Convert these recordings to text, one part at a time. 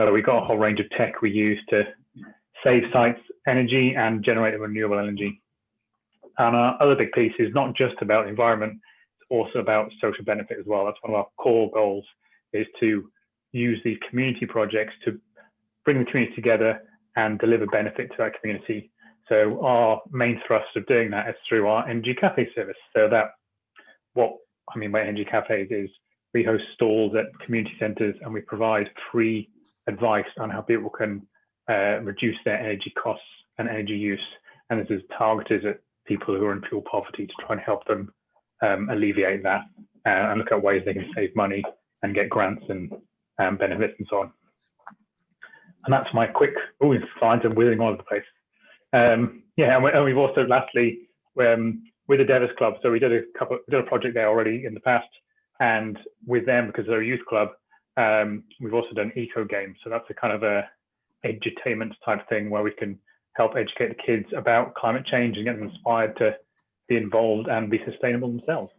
we've got a whole range of tech we use to save sites energy and generate renewable energy. And our other big piece is not just about the environment, it's also about social benefit as well. That's one of our core goals, is to use these community projects to bring the community together and deliver benefit to that community. So our main thrust of doing that is through our Energy Cafe service. So that, what I mean by Energy Cafes is we host stalls at community centres and we provide free advice on how people can reduce their energy costs and energy use. And this is targeted at people who are in fuel poverty to try and help them alleviate that and look at ways they can save money and get grants and benefits and so on. And that's my quick, slides are wheeling all over the place. Yeah, and we've also lastly, with the Devas Club, so we did a project there already in the past, and with them, because they're a youth club, we've also done eco games. So that's a kind of a edutainment type thing where we can help educate the kids about climate change and get them inspired to be involved and be sustainable themselves.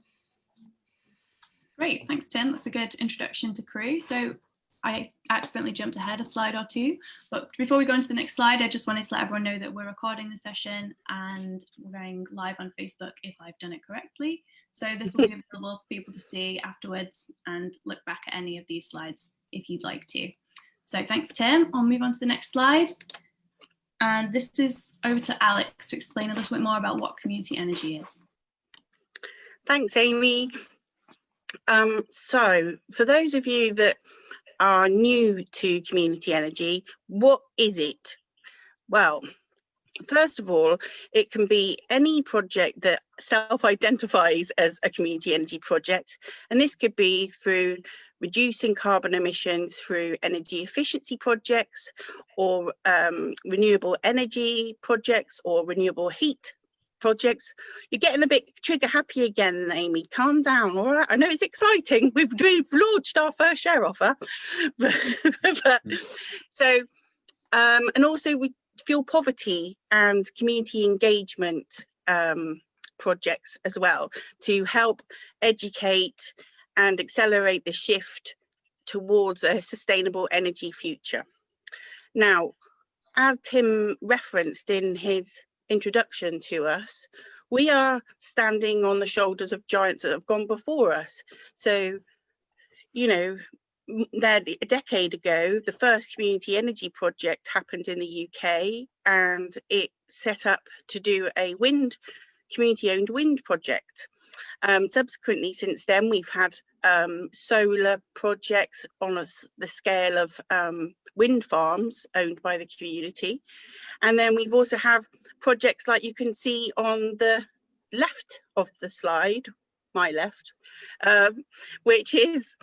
Great, thanks Tim. That's a good introduction to Crew. So I accidentally jumped ahead a slide or two, but before we go on to the next slide, I just wanted to let everyone know that we're recording the session and we're going live on Facebook if I've done it correctly. So this will be available for people to see afterwards and look back at any of these slides if you'd like to. So thanks Tim. I'll move on to the next slide. And this is over to Alex to explain a little bit more about what community energy is. Thanks, Amy. So for those of you that are new to community energy, what is it? Well, first of all, it can be any project that self-identifies as a community energy project, and this could be through reducing carbon emissions through energy efficiency projects, or renewable energy projects, or renewable heat projects. You're getting a bit trigger happy again, Amy. Calm down, all right? I know it's exciting. We've launched our first share offer. So, and also we fuel poverty and community engagement projects as well to help educate and accelerate the shift towards a sustainable energy future. Now, as Tim referenced in his introduction to us, we are standing on the shoulders of giants that have gone before us. So, you know, a decade ago, the first community energy project happened in the UK, and it set up to do a community-owned wind project. Subsequently, since then, we've had solar projects on the scale of wind farms owned by the community. And then we've also have projects like you can see on the left of the slide, my left, which is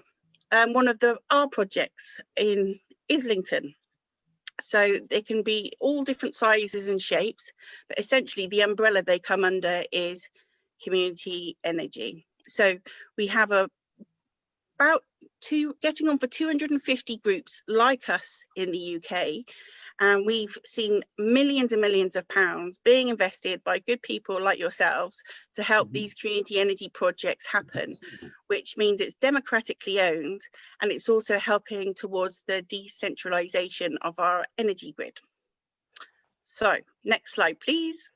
one of our projects in Islington. So they can be all different sizes and shapes, but essentially the umbrella they come under is community energy. So we have getting on for 250 groups like us in the UK, and we've seen millions and millions of pounds being invested by good people like yourselves to help these community energy projects happen, which means it's democratically owned, and it's also helping towards the decentralization of our energy grid. So next slide, please.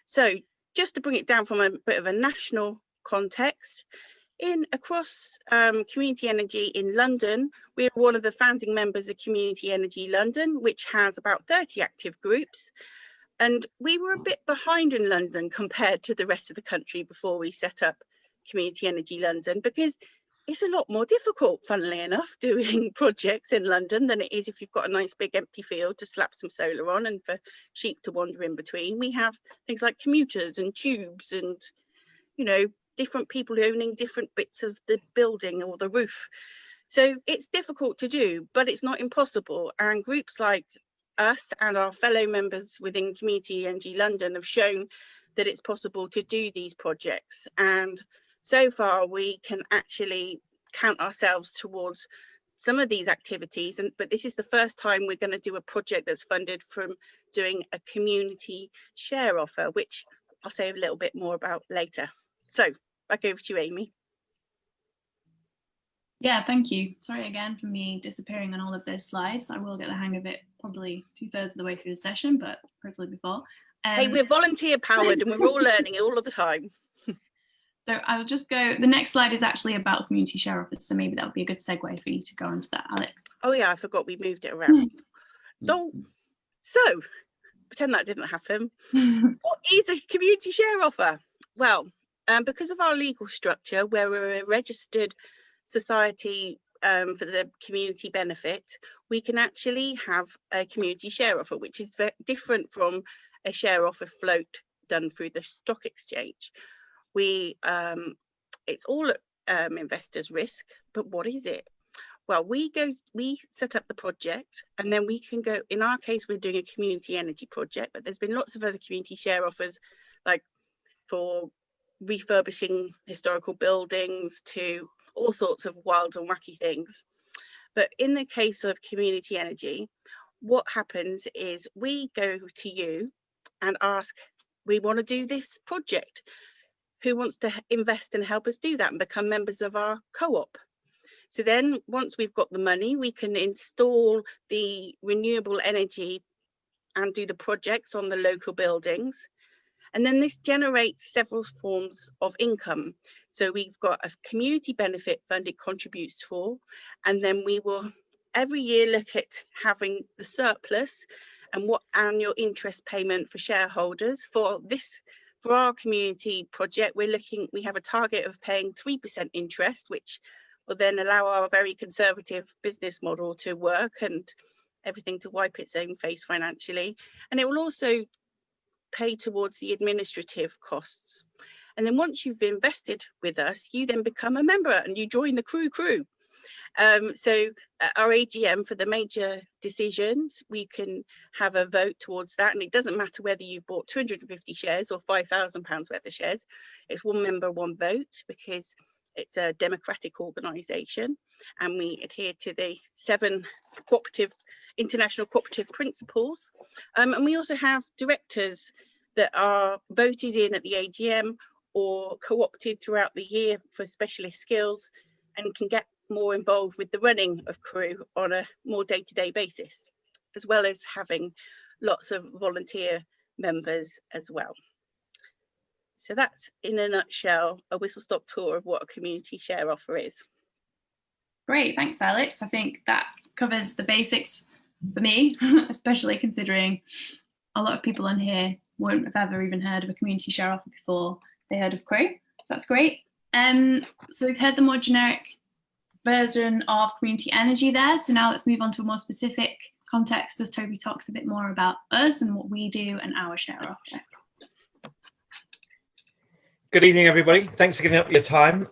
So just to bring it down from a bit of a national context, across community energy in London, we're one of the founding members of Community Energy London, which has about 30 active groups. And we were a bit behind in London compared to the rest of the country before we set up Community Energy London, because it's a lot more difficult, funnily enough, doing projects in London than it is if you've got a nice big empty field to slap some solar on and for sheep to wander in between. We have things like commuters and tubes and, you know, different people owning different bits of the building or the roof. So it's difficult to do, but it's not impossible. And groups like us and our fellow members within Community Energy London have shown that it's possible to do these projects. And so far we can actually count ourselves towards some of these activities. But this is the first time we're going to do a project that's funded from doing a community share offer, which I'll say a little bit more about later. So back over to you, Amy. Yeah, thank you. Sorry again for me disappearing on all of those slides. I will get the hang of it probably 2/3 of the way through the session, but hopefully before. Hey, we're volunteer powered and we're all learning it all of the time. So I'll just go, the next slide is actually about community share offers, so maybe that would be a good segue for you to go on to that, Alex. Oh yeah, I forgot we moved it around. So, pretend that didn't happen. What is a community share offer? Well, because of our legal structure, where we're a registered society for the community benefit, we can actually have a community share offer, which is very different from a share offer float done through the stock exchange. It's all investors' risk, but what is it? Well, we set up the project, and then we can go, in our case, we're doing a community energy project, but there's been lots of other community share offers, like for refurbishing historical buildings to all sorts of wild and wacky things. But in the case of community energy, what happens is we go to you and ask, we want to do this project. Who wants to invest and help us do that and become members of our co-op? So then once we've got the money, we can install the renewable energy and do the projects on the local buildings. And then this generates several forms of income. So we've got a community benefit fund it contributes for, and then we will every year look at having the surplus and what annual interest payment for shareholders for this. For our community project, we have a target of paying 3% interest, which will then allow our very conservative business model to work and everything to wipe its own face financially. And it will also pay towards the administrative costs. And then once you've invested with us, you then become a member and you join the crew. So our AGM, for the major decisions, we can have a vote towards that. And it doesn't matter whether you've bought 250 shares or £5,000 worth of shares. It's one member, one vote, because it's a democratic organisation, and we adhere to the 7 international cooperative principles. And we also have directors that are voted in at the AGM or co-opted throughout the year for specialist skills and can get more involved with the running of crew on a more day-to-day basis, as well as having lots of volunteer members as well. So that's, in a nutshell, a whistle-stop tour of what a community share offer is. Great, thanks, Alex. I think that covers the basics for me, especially considering a lot of people on here won't have ever even heard of a community share offer before they heard of crew. So that's great. So we've heard the more generic version of community energy there. So now let's move on to a more specific context as Toby talks a bit more about us and what we do and our share offer. Good evening, everybody. Thanks for giving up your time.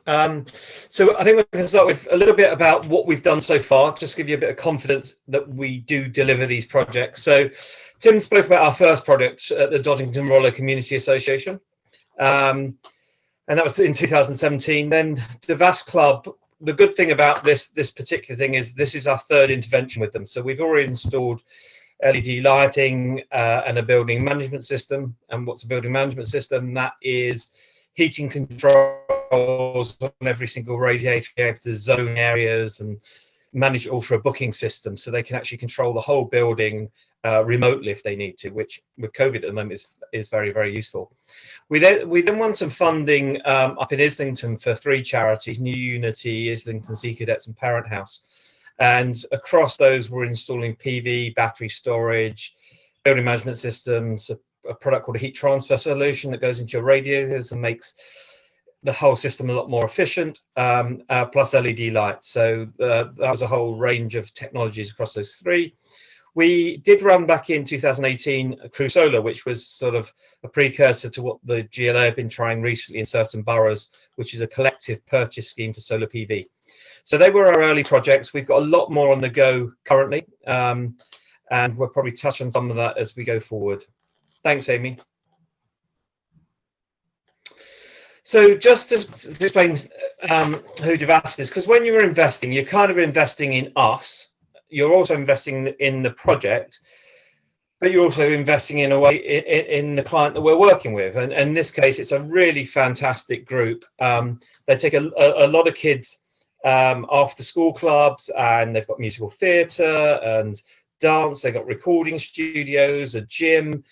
So I think we're going to start with a little bit about what we've done so far, just to give you a bit of confidence that we do deliver these projects. So Tim spoke about our first project at the Doddington Rollo Community Association, and that was in 2017. Then Devas Club. The good thing about this particular thing is this is our 3rd intervention with them. So we've already installed LED lighting and a building management system. And what's a building management system? That is heating controls on every single radiator, be able to zone areas and manage it all for a booking system, so they can actually control the whole building remotely if they need to, which with COVID at the moment is very, very useful. We then won some funding up in Islington for 3 charities: New Unity, Islington Sea Cadets and Parent House. And across those we're installing PV, battery storage, building management systems, a product called a heat transfer solution that goes into your radiators and makes the whole system a lot more efficient, plus LED lights. So that was a whole range of technologies across those 3. We did run back in 2018 Crew Solar, which was sort of a precursor to what the GLA have been trying recently in certain boroughs, which is a collective purchase scheme for solar PV. So they were our early projects. We've got a lot more on the go currently, and we'll probably touch on some of that as we go forward. Thanks, Amy. So just to explain who Devas is, because when you're investing, you're kind of investing in us. You're also investing in the project, but you're also investing in a way in the client that we're working with. And in this case, it's a really fantastic group. They take a lot of kids after school clubs, and they've got musical theatre and dance. They've got recording studios, a gym.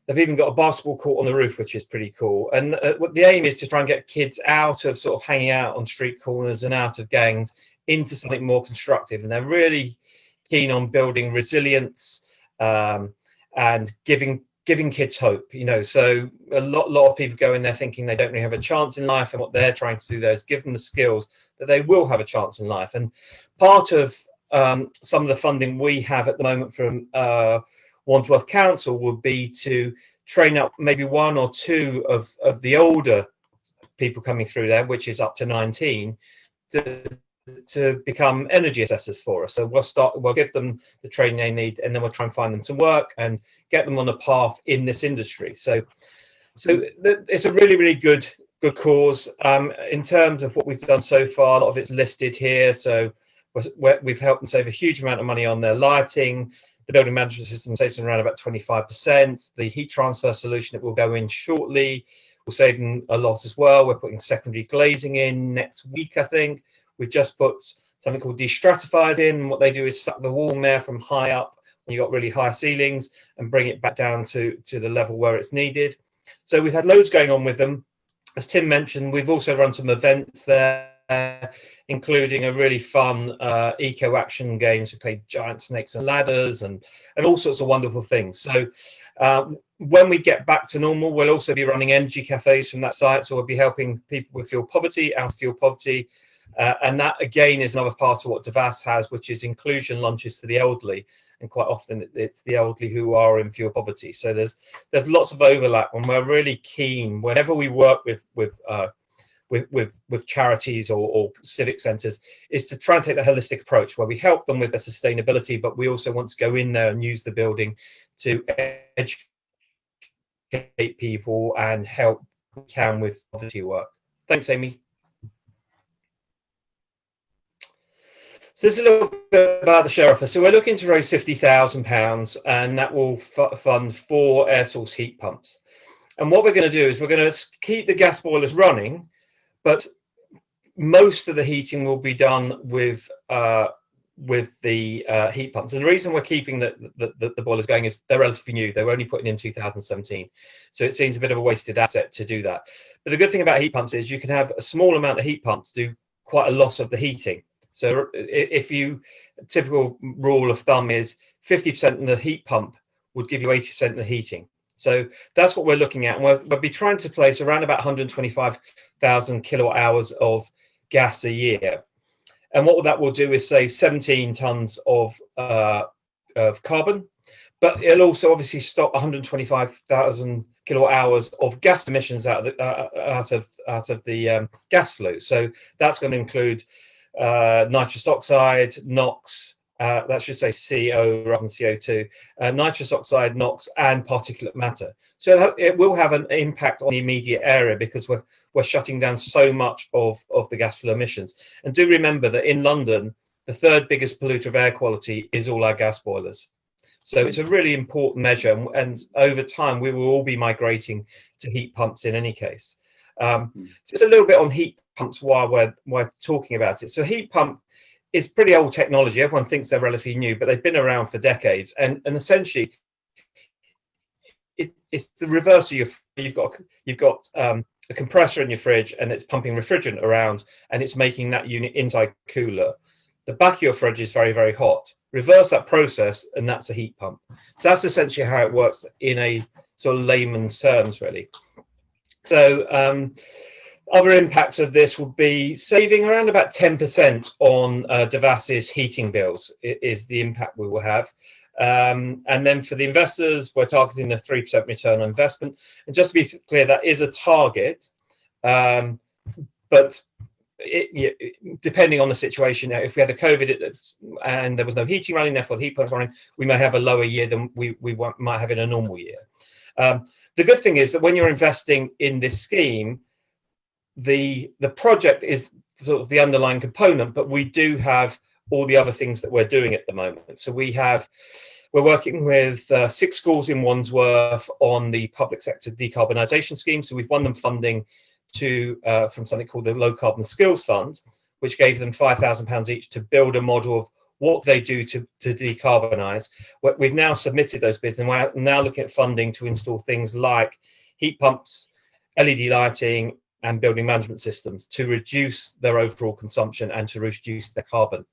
They've even got a basketball court on the roof, which is pretty cool. And the aim is to try and get kids out of sort of hanging out on street corners and out of gangs into something more constructive. And they're really keen on building resilience and giving kids hope. So a lot of people go in there thinking they don't really have a chance in life, and what they're trying to do there is give them the skills that they will have a chance in life. And part of some of the funding we have at the moment from Wandsworth Council would be to train up maybe one or two of the older people coming through there, which is up to 19, to become energy assessors for us. So we'll give them the training they need, and then we'll try and find them some work and get them on a path in this industry. So it's a really, really good cause. In terms of what we've done so far, a lot of it's listed here. So we've helped them save a huge amount of money on their lighting. The building management system saves them around about 25%. The heat transfer solution that will go in shortly will save them a lot as well. We're putting secondary glazing in next week, I think. We've just put something called destratifiers in. What they do is suck the warm air from high up when you've got really high ceilings and bring it back down to the level where it's needed. So we've had loads going on with them. As Tim mentioned, we've also run some events there, including a really fun eco action games. We played giant snakes and ladders and all sorts of wonderful things. So when we get back to normal, we'll also be running energy cafes from that site. So we'll be helping people with fuel poverty, out of fuel poverty. And that again is another part of what Devas has, which is inclusion lunches for the elderly, and quite often it's the elderly who are in fuel poverty. So there's lots of overlap, and we're really keen whenever we work with charities or civic centres, is to try and take the holistic approach where we help them with their sustainability, but we also want to go in there and use the building to educate people and help we can with poverty work. Thanks, Amy. So this is a little bit about the share offer. So we're looking to raise £50,000, and that will fund 4 air source heat pumps. And what we're going to do is we're going to keep the gas boilers running, but most of the heating will be done with the heat pumps. And the reason we're keeping the boilers going is they're relatively new. They were only put in 2017. So it seems a bit of a wasted asset to do that. But the good thing about heat pumps is you can have a small amount of heat pumps do quite a lot of the heating. So if typical rule of thumb is 50% in the heat pump would give you 80% in the heating. So that's what we're looking at. And we'll be trying to place around about 125,000 kilowatt hours of gas a year. And what that will do is save 17 tons of carbon, but it'll also obviously stop 125,000 kilowatt hours of gas emissions out of the gas flue. So that's going to include nitrous oxide, NOx, that should say CO rather than CO2, nitrous oxide, NOx, and particulate matter. So it will have an impact on the immediate area because we're shutting down so much of the gas flow emissions. And do remember that in London, the third biggest polluter of air quality is all our gas boilers. So it's a really important measure, and over time we will all be migrating to heat pumps in any case. Just a little bit on heat pumps while we're talking about it. So heat pump is pretty old technology. Everyone thinks they're relatively new, but they've been around for decades. And essentially, it's the reverse of you've got a compressor in your fridge, and it's pumping refrigerant around, and it's making that unit inside cooler. The back of your fridge is very, very hot. Reverse that process, and that's a heat pump. So that's essentially how it works in a sort of layman's terms, really. So other impacts of this would be saving around about 10% on Devas's heating bills is the impact we will have. And then for the investors, we're targeting a 3% return on investment. And just to be clear, that is a target, but depending on the situation, if we had a COVID and there was no heating running, therefore the heat pumps running, we may have a lower year than we might have in a normal year. The good thing is that when you're investing in this scheme, the project is sort of the underlying component, but we do have all the other things that we're doing at the moment. So we're working with 6 schools in Wandsworth on the public sector decarbonisation scheme. So we've won them funding from something called the Low Carbon Skills Fund, which gave them £5,000 each to build a model of what they do to decarbonise. We've now submitted those bids, and we're now looking at funding to install things like heat pumps, LED lighting, and building management systems to reduce their overall consumption and to reduce their carbon.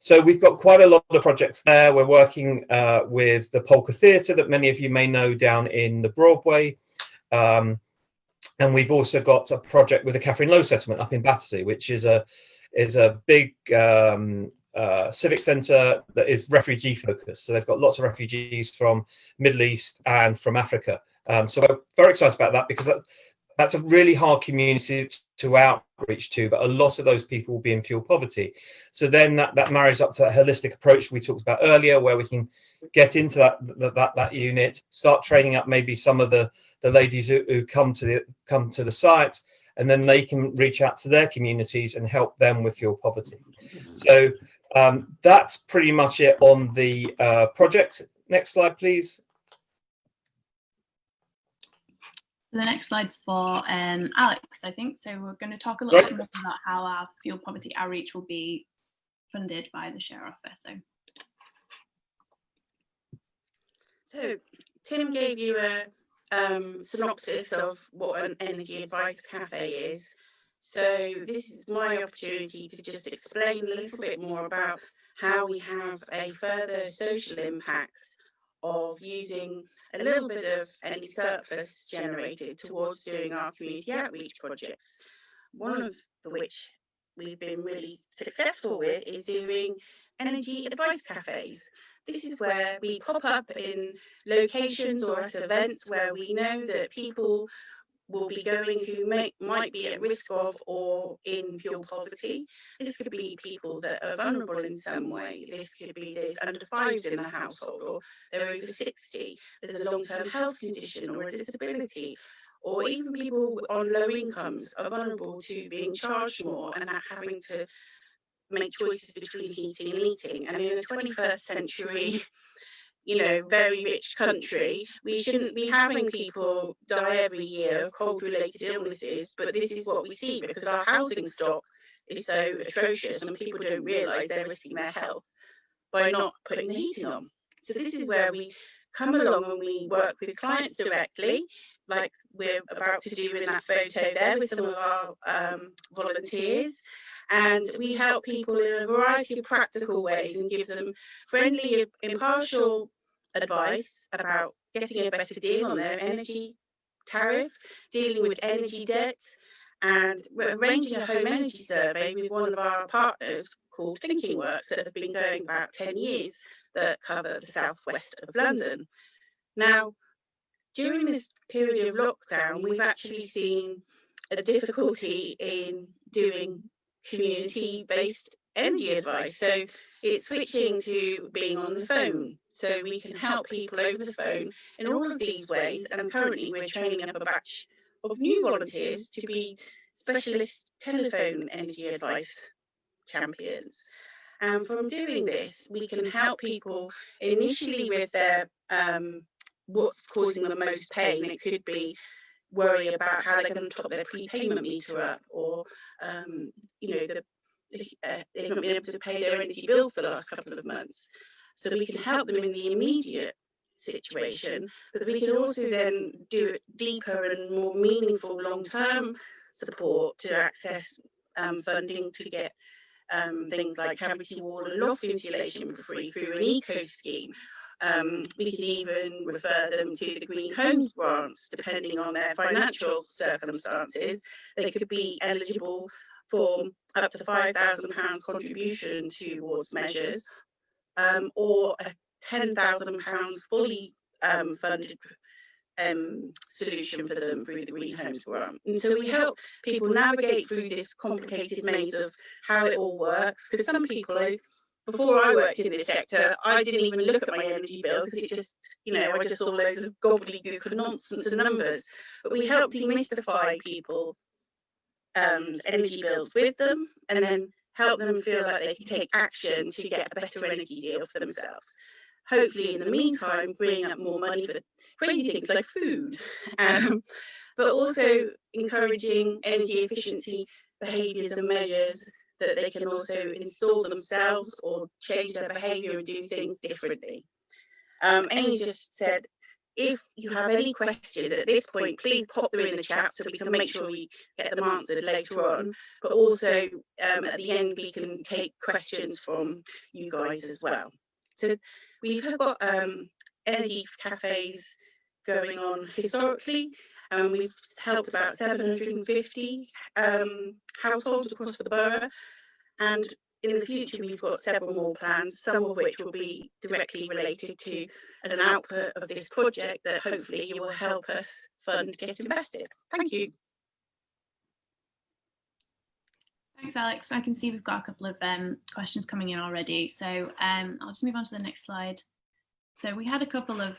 So we've got quite a lot of projects there. We're working with the Polka Theatre that many of you may know down in the Broadway. And we've also got a project with the Catherine Lowe settlement up in Battersea, which is a big civic centre that is refugee focused. So they've got lots of refugees from Middle East and from Africa. So we're very excited about that, because that's a really hard community to outreach to, but a lot of those people will be in fuel poverty. So then that marries up to that holistic approach we talked about earlier, where we can get into that unit, start training up maybe some of the ladies who come to the site, and then they can reach out to their communities and help them with fuel poverty. So that's pretty much it on the project. Next slide, please. The next slide's for Alex, I think. So we're going to talk a little bit more about how our fuel poverty outreach will be funded by the share offer. So Tim gave you a synopsis of what an energy advice cafe is. So this is my opportunity to just explain a little bit more about how we have a further social impact of using a little bit of any surplus generated towards doing our community outreach projects. One of which we've been really successful with is doing energy advice cafes. This is where we pop up in locations or at events where we know that people will be going who might be at risk of or in fuel poverty. This could be people that are vulnerable in some way. This could be there's under fives in the household, or they're over 60. There's a long-term health condition or a disability, or even people on low incomes are vulnerable to being charged more and having to make choices between heating and eating. And in the 21st century, very rich country, we shouldn't be having people die every year of cold-related illnesses, but this is what we see because our housing stock is so atrocious and people don't realise they're risking their health by not putting the heating on. So this is where we come along and we work with clients directly, like we're about to do in that photo there with some of our volunteers. And we help people in a variety of practical ways and give them friendly, impartial advice about getting a better deal on their energy tariff, dealing with energy debt, and arranging a home energy survey with one of our partners called Thinking Works that have been going about 10 years that cover the southwest of London. Now, during this period of lockdown, we've actually seen a difficulty in doing community-based energy advice. So it's switching to being on the phone. So we can help people over the phone in all of these ways. And currently we're training up a batch of new volunteers to be specialist telephone energy advice champions. And from doing this, we can help people initially with their what's causing them the most pain. It could be worry about how they're going to top their prepayment meter up, or they've not been able to pay their energy bill for the last couple of months. So we can help them in the immediate situation, but we can also then do it deeper and more meaningful long-term support to access funding to get things like cavity wall and loft insulation for free through an eco scheme. We can even refer them to the Green Homes grants, depending on their financial circumstances. They could be eligible for up to £5,000 contribution towards measures, or a £10,000 fully funded solution for them through the Green Homes grant. And so we help people navigate through this complicated maze of how it all works, because some people, before I worked in this sector, I didn't even look at my energy bill because it just, I just saw loads of gobbledygook and nonsense and numbers. But we help demystify people energy bills with them, and then help them feel like they can take action to get a better energy deal for themselves. Hopefully, in the meantime, freeing up more money for crazy things like food, but also encouraging energy efficiency behaviours and measures that they can also install themselves or change their behaviour and do things differently. Amy's just said, if you have any questions at this point, please pop them in the chat so we can make sure we get them answered later on. But also at the end, we can take questions from you guys as well. So we've got energy cafes going on historically, and we've helped about 750 households across the borough. And in the future, we've got several more plans, some of which will be directly related to as an output of this project that hopefully you will help us fund get invested. Thank you. Thanks, Alex. I can see we've got a couple of questions coming in already. So I'll just move on to the next slide. So we had a couple of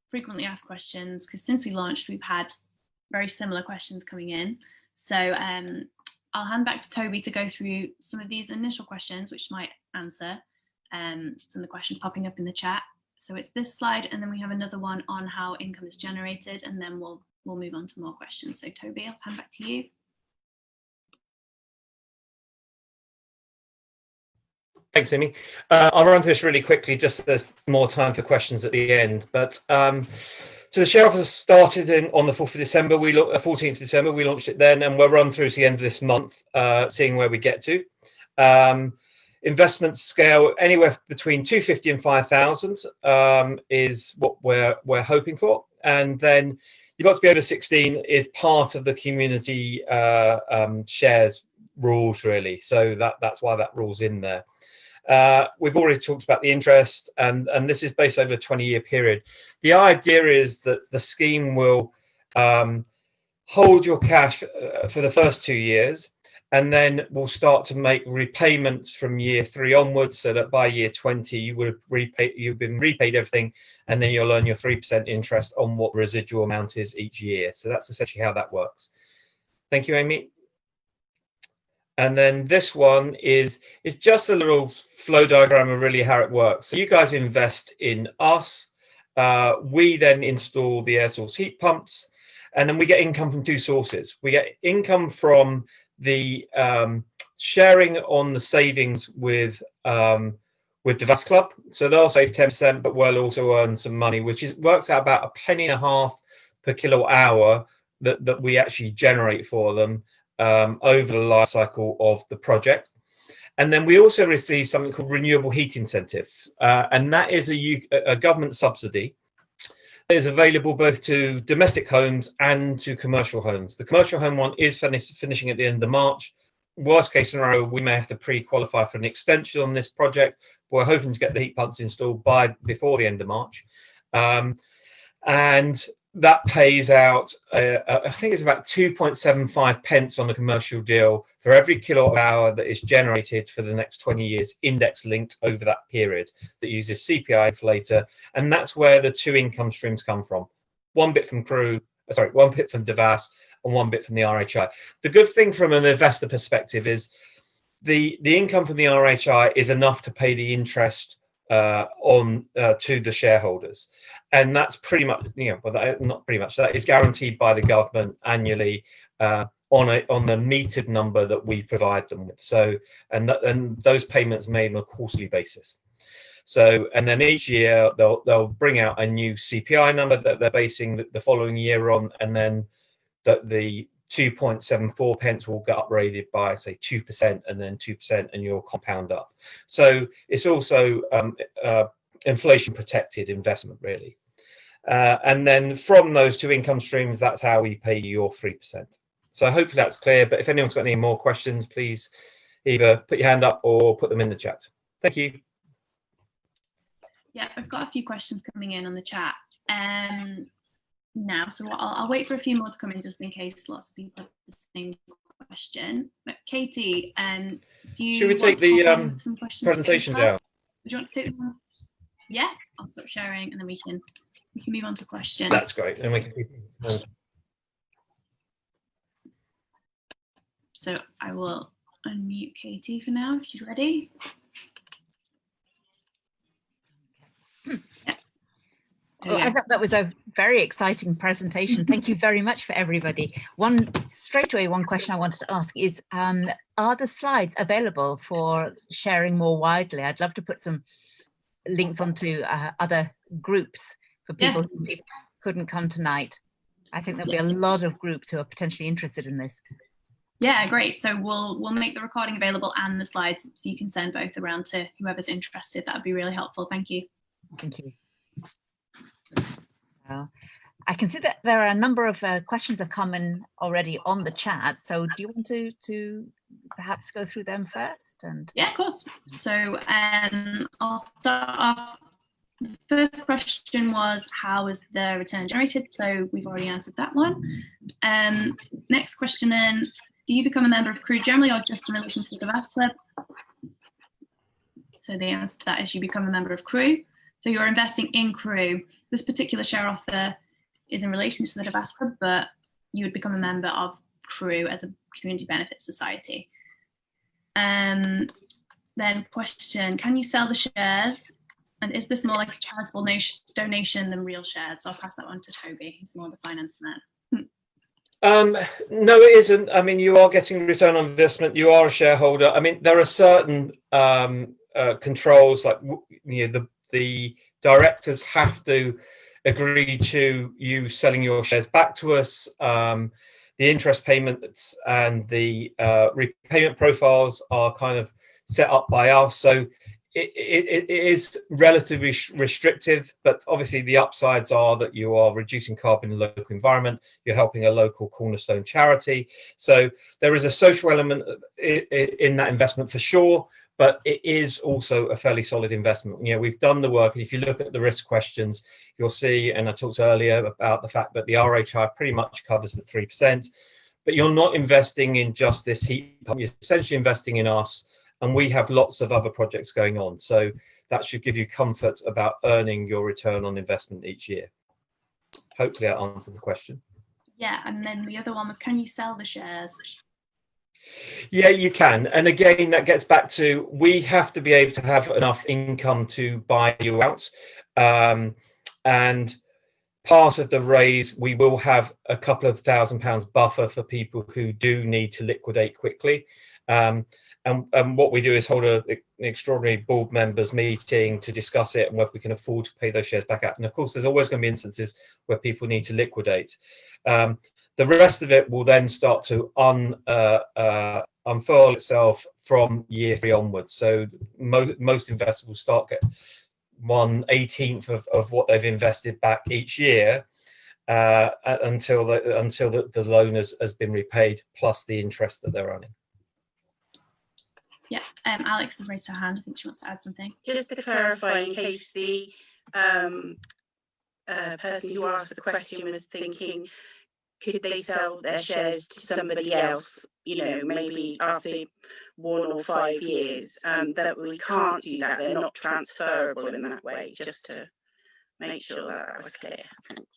frequently asked questions because since we launched, we've had very similar questions coming in. So I'll hand back to Toby to go through some of these initial questions, which might answer some of the questions popping up in the chat. So it's this slide, and then we have another one on how income is generated, and then we'll move on to more questions. So Toby, I'll hand back to you. Thanks, Amy. I'll run through this really quickly, just so there's more time for questions at the end. But so the share offer started on the 4th of December. 14th of December, we launched it then, and we'll run through to the end of this month, seeing where we get to. Investment scale anywhere between 250 and 5,000 is what we're hoping for, and then you've got to be over 16 is part of the community shares rules, really. So that's why that rule's in there. We've already talked about the interest, and this is based over a 20-year period. The idea is that the scheme will hold your cash for the first 2 years, and then we'll start to make repayments from year 3 onwards, so that by year 20 you've been repaid everything, and then you'll earn your 3% interest on what residual amount is each year. So that's essentially how that works. Thank you, Amy. And then this one is just a little flow diagram of really how it works. So you guys invest in us. We then install the air source heat pumps, and then we get income from 2 sources. We get income from the sharing on the savings with Devas Club. So they'll save 10%, but we'll also earn some money, which works out about £0.015 per kilowatt hour that we actually generate for them over the life cycle of the project. And then we also receive something called Renewable Heat Incentive, and that is a government subsidy that is available both to domestic homes and to commercial homes. The commercial home one is finishing at the end of March. Worst case scenario, we may have to pre-qualify for an extension on this project. We're hoping to get the heat pumps installed before the end of March. And that pays out, I think it's about 2.75 pence on the commercial deal for every kilowatt hour that is generated for the next 20 years, index linked over that period, that uses CPI inflator. And that's where the 2 income streams come from. One bit from Devas and 1 bit from the RHI. The good thing from an investor perspective is the income from the RHI is enough to pay the interest to the shareholders, and that's pretty much, not pretty much, that is guaranteed by the government annually on the metered number that we provide them with. So and those payments made on a quarterly basis. So, and then each year they'll bring out a new CPI number that they're basing the following year on, and then the 2.74 pence will get upgraded by, say, 2%, and then 2%, and you'll compound up. So it's also inflation protected investment, really. And then from those 2 income streams, that's how we pay you your 3%. So hopefully that's clear, but if anyone's got any more questions, please either put your hand up or put them in the chat. Thank you. Yeah, I've got a few questions coming in on the chat now, so I'll wait for a few more to come in just in case lots of people have the same question. But Katie, should we take the presentation down? Do you want to take them? Yeah, I'll stop sharing and then we can move on to questions. That's great, and we can. So I will unmute Katie for now if she's ready. Yeah. Well, I thought that was a very exciting presentation. Thank you very much for everybody. One question I wanted to ask is, are the slides available for sharing more widely? I'd love to put some links onto other groups for people who couldn't come tonight. I think there'll be a lot of groups who are potentially interested in this. Yeah, great. So we'll make the recording available and the slides, so you can send both around to whoever's interested. That would be really helpful. Thank you. Thank you. I can see that there are a number of questions that come in already on the chat. So do you want to perhaps go through them first? And yeah, of course. So I'll start off. The first question was, how is the return generated? So we've already answered that one. Next question then, do you become a member of Crew generally or just in relation to the Devas Club? So the answer to that is you become a member of Crew. So you're investing in Crew. This particular share offer is in relation to the Devas Club, but you would become a member of Crew as a community benefit society. Then question, can you sell the shares? And is this more like a charitable donation than real shares? So I'll pass that on to Toby. He's more the finance man. No, it isn't. I mean, you are getting return on investment. You are a shareholder. I mean, there are certain controls, like the directors have to agree to you selling your shares back to us. The interest payments and the repayment profiles are kind of set up by us. So it is relatively restrictive, but obviously the upsides are that you are reducing carbon in the local environment, you're helping a local cornerstone charity. So there is a social element in that investment for sure, but it is also a fairly solid investment. You know, we've done the work, and if you look at the risk questions, you'll see, and I talked earlier about the fact that the RHI pretty much covers the 3%, but you're not investing in just this heat pump, you're essentially investing in us. And we have lots of other projects going on. So that should give you comfort about earning your return on investment each year. Hopefully that answers the question. Yeah, and then the other one was, can you sell the shares? Yeah, you can. And again, that gets back to, we have to be able to have enough income to buy you out. And part of the raise, we will have a couple of £1,000 buffer for people who do need to liquidate quickly. And what we do is hold an extraordinary board members meeting to discuss it and whether we can afford to pay those shares back out. And of course, there's always going to be instances where people need to liquidate. The rest of it will then start to unfurl itself from year 3 onwards. So most investors will start get 1/18 of what they've invested back each year until the loan has been repaid, plus the interest that they're earning. Yeah, Alex has raised her hand. I think she wants to add something. Just to clarify, in case the person who asked the question was thinking, could they sell their shares to somebody else, you know, maybe after 1 or 5 years, that we can't do that. They're not transferable in that way, just to make sure that was clear. Thanks.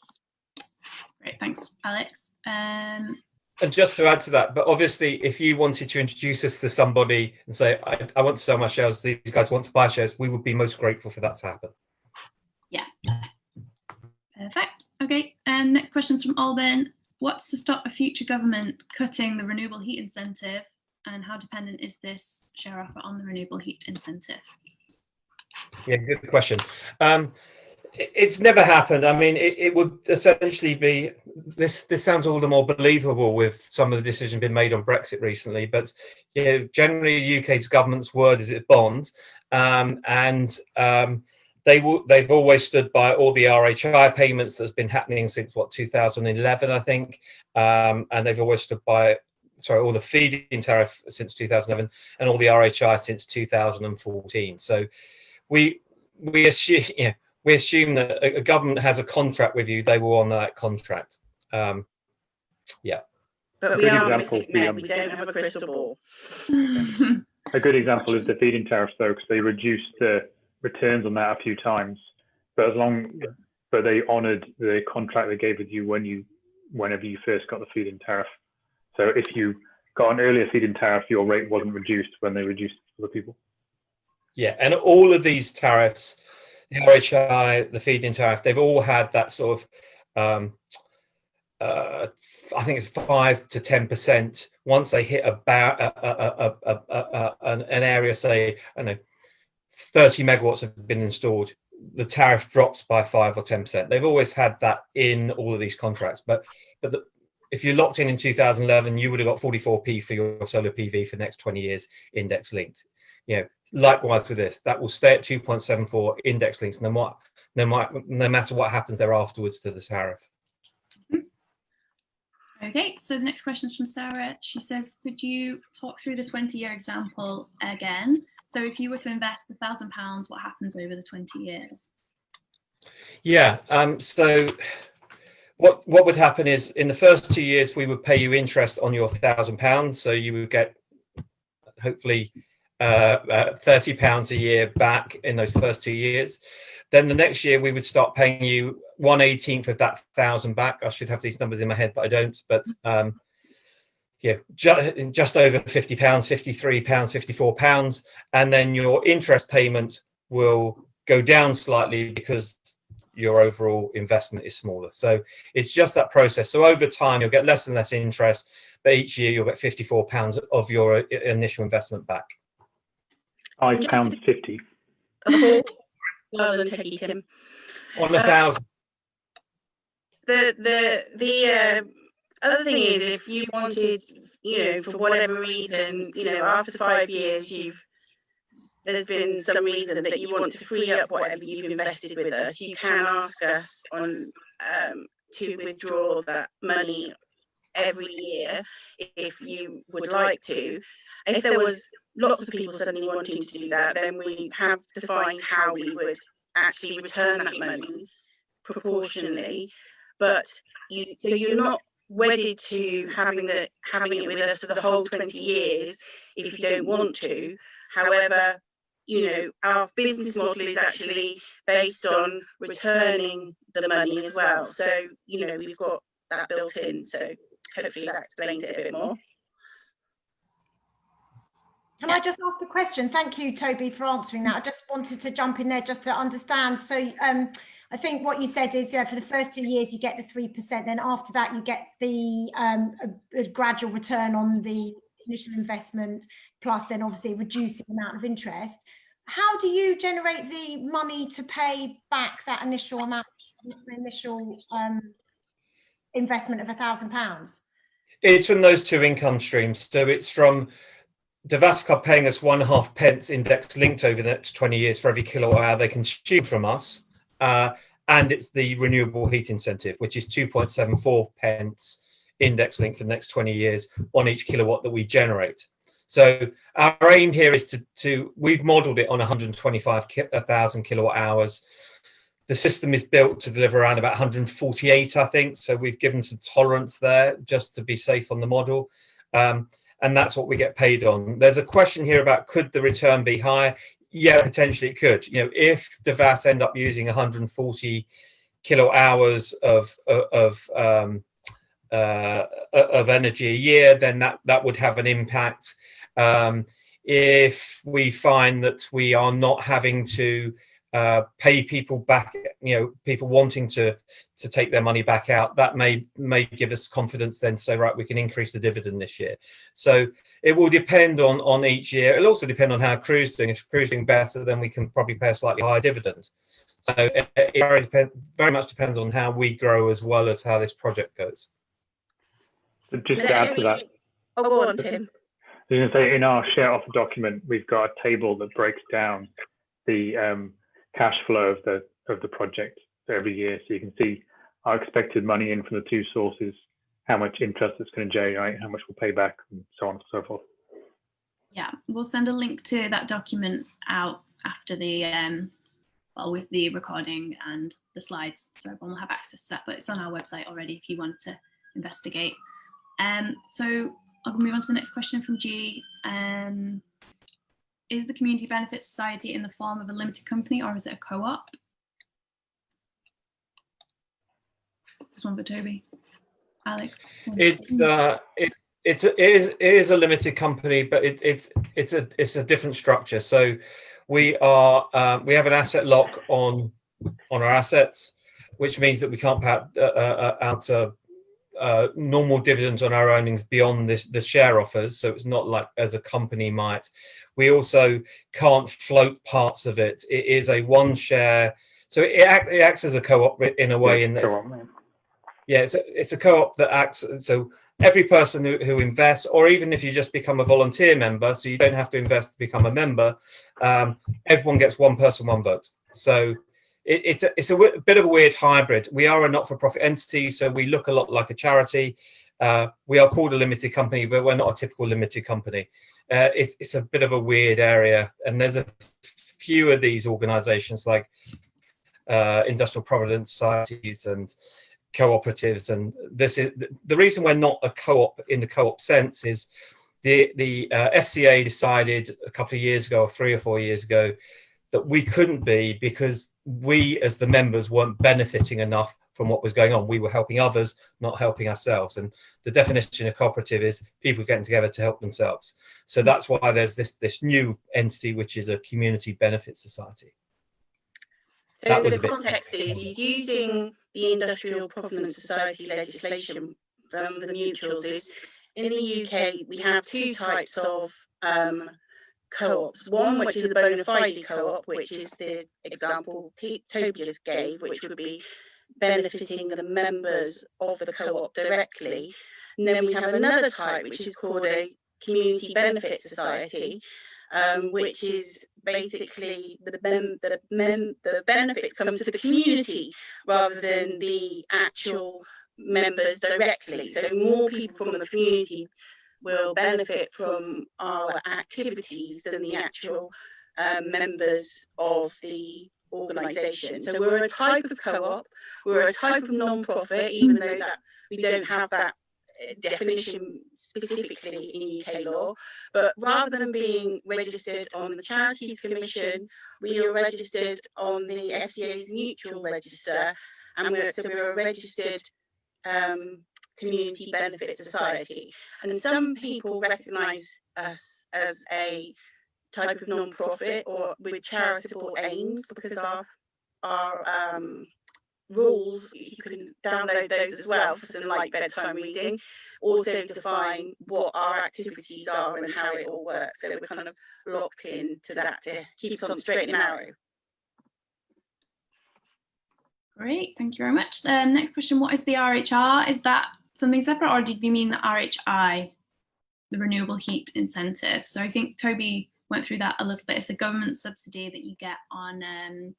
Great, thanks, Alex. And just to add to that, but obviously, if you wanted to introduce us to somebody and say, I want to sell my shares, these guys want to buy shares, we would be most grateful for that to happen. Yeah. Perfect. Okay, next question's from Alban. What's to stop a future government cutting the renewable heat incentive, and how dependent is this share offer on the renewable heat incentive? Yeah, good question. It's never happened. I mean, it would essentially be, this sounds all the more believable with some of the decisions being made on Brexit recently, but you know, generally UK's government's word is it bond, they've always stood by all the RHI payments that's been happening since 2011, I think, and they've always stood by all the feed-in tariff since 2011 and all the RHI since 2014. So we assume that a government has a contract with you, they will honour that contract. Yeah. But we are men, we don't have a crystal ball. A good example is the feed-in tariffs, though, because they reduced the returns on that a few times, but they honoured the contract they gave with you whenever you first got the feed-in tariff. So if you got an earlier feed-in tariff, your rate wasn't reduced when they reduced for the people. Yeah, and all of these tariffs the RHI, the feed-in tariff, they've all had that sort of, I think it's 5 to 10%. Once they hit about an area, say, I don't know, 30 megawatts have been installed, the tariff drops by 5 or 10%. They've always had that in all of these contracts. But if you're locked in 2011, you would have got 44p for your solar PV for the next 20 years, index linked. You know, likewise with this, that will stay at 2.74 index links, no matter what happens there afterwards to the tariff. Okay, so the next question is from Sarah. She says, could you talk through the 20-year example again? So if you were to invest £1,000, what happens over the 20 years? Yeah, so what would happen is in the first 2 years, we would pay you interest on your £1,000. So you would get hopefully £30 a year back in those first 2 years. Then the next year we would start paying you 1/18 of that 1,000 back. I should have these numbers in my head, but I don't. But yeah, just over £50, £53, £54, and then your interest payment will go down slightly because your overall investment is smaller. So it's just that process. So over time you'll get less and less interest, but each year you'll get £54 of your initial investment back. £5.50. Oh, well done, Techie Tim. On 1,000. The other thing is, if you wanted, for whatever reason, after 5 years, there's been some reason that you want to free up whatever you've invested with us, you can ask us to withdraw that money every year if you would like to. If there was lots of people suddenly wanting to do that, then we have defined how we would actually return that money proportionally. But you're not wedded to having it with us for the whole 20 years if you don't want to. However, our business model is actually based on returning the money as well. So, we've got that built in. So hopefully that explains it a bit more. Can I just ask a question? Thank you, Toby, for answering that. I just wanted to jump in there just to understand. So I think what you said is, for the first 2 years, you get the 3%. Then after that, you get the a gradual return on the initial investment, plus then obviously reducing the amount of interest. How do you generate the money to pay back that initial amount, investment of £1,000? It's from those two income streams. So it's from Devas Club paying us 1.5 pence index linked over the next 20 years for every kilowatt hour they consume from us. And it's the renewable heat incentive, which is 2.74 pence index linked for the next 20 years on each kilowatt that we generate. So our aim here is we've modeled it on 125,000 kilowatt hours. The system is built to deliver around about 148, I think. So we've given some tolerance there just to be safe on the model. And that's what we get paid on. There's a question here about, could the return be higher? Yeah, potentially it could. If Devas end up using 140 kilowatt hours of energy a year, then that would have an impact. If we find that we are not having to pay people back, people wanting to take their money back out, that may give us confidence then to say, right, we can increase the dividend this year. So it will depend on each year. It'll also depend on how Crew's doing. If Crew's doing better, then we can probably pay a slightly higher dividend. So it very much depends on how we grow as well as how this project goes. So just to add to that, Oh, go on, Tim. I was going to say, in our share offer document, we've got a table that breaks down the cash flow of the project every year, so you can see our expected money in from the two sources, how much interest it's going to generate, how much we'll pay back, and so on and so forth. Yeah, we'll send a link to that document out after the with the recording and the slides, so everyone will have access to that. But it's on our website already if you want to investigate. So I'll move on to the next question from G. Is the Community Benefit Society in the form of a limited company, or is it a co-op? This one for Toby. Alex. It is a limited company, but it's a different structure. So we have an asset lock on our assets, which means that we can't pay out normal dividends on our earnings beyond the share offers. So it's not like as a company might. We also can't float parts of it. It is a one share, so it acts as a co-op in a way. It's a co-op that acts. So every person who invests, or even if you just become a volunteer member, so you don't have to invest to become a member, everyone gets one person, one vote. So it's a bit of a weird hybrid. We are a not-for-profit entity, so we look a lot like a charity. We are called a limited company, but we're not a typical limited company. It's a bit of a weird area, and there's a few of these organisations like industrial providence societies and cooperatives, and this is the reason we're not a co-op in the co-op sense is the FCA decided a couple of years ago, or 3 or 4 years ago, that we couldn't be because we as the members weren't benefiting enough from what was going on. We were helping others, not helping ourselves. And the definition of cooperative is people getting together to help themselves. So that's why there's this new entity, which is a community benefit society. So the context is using the Industrial Provenance Society legislation from the mutuals is, in the UK, we have 2 types of co-ops. One which is a bona fide co-op, which is the example Toby just gave, which would be benefiting the members of the co-op directly. And then we have another type, which is called a community benefit society, which is basically the benefits come to the community rather than the actual members directly. So more people from the community will benefit from our activities than the actual members of the organisation. So we're a type of co-op, we're a type of non-profit, even though that we don't have that definition specifically in UK law. But rather than being registered on the Charities Commission, we are registered on the FCA's mutual register, and we're a registered community benefit society. And some people recognise us as a type of non-profit or with charitable aims, because our rules, you can download those as well for some light bedtime reading, also define what our activities are and how it all works. So we're kind of locked in to that to keep us on the straight and narrow. Great, thank you very much. Next question, what is the RHR? Is that something separate, or did you mean the RHI, the Renewable Heat Incentive? So I think Toby went through that a little bit. It's a government subsidy that you get on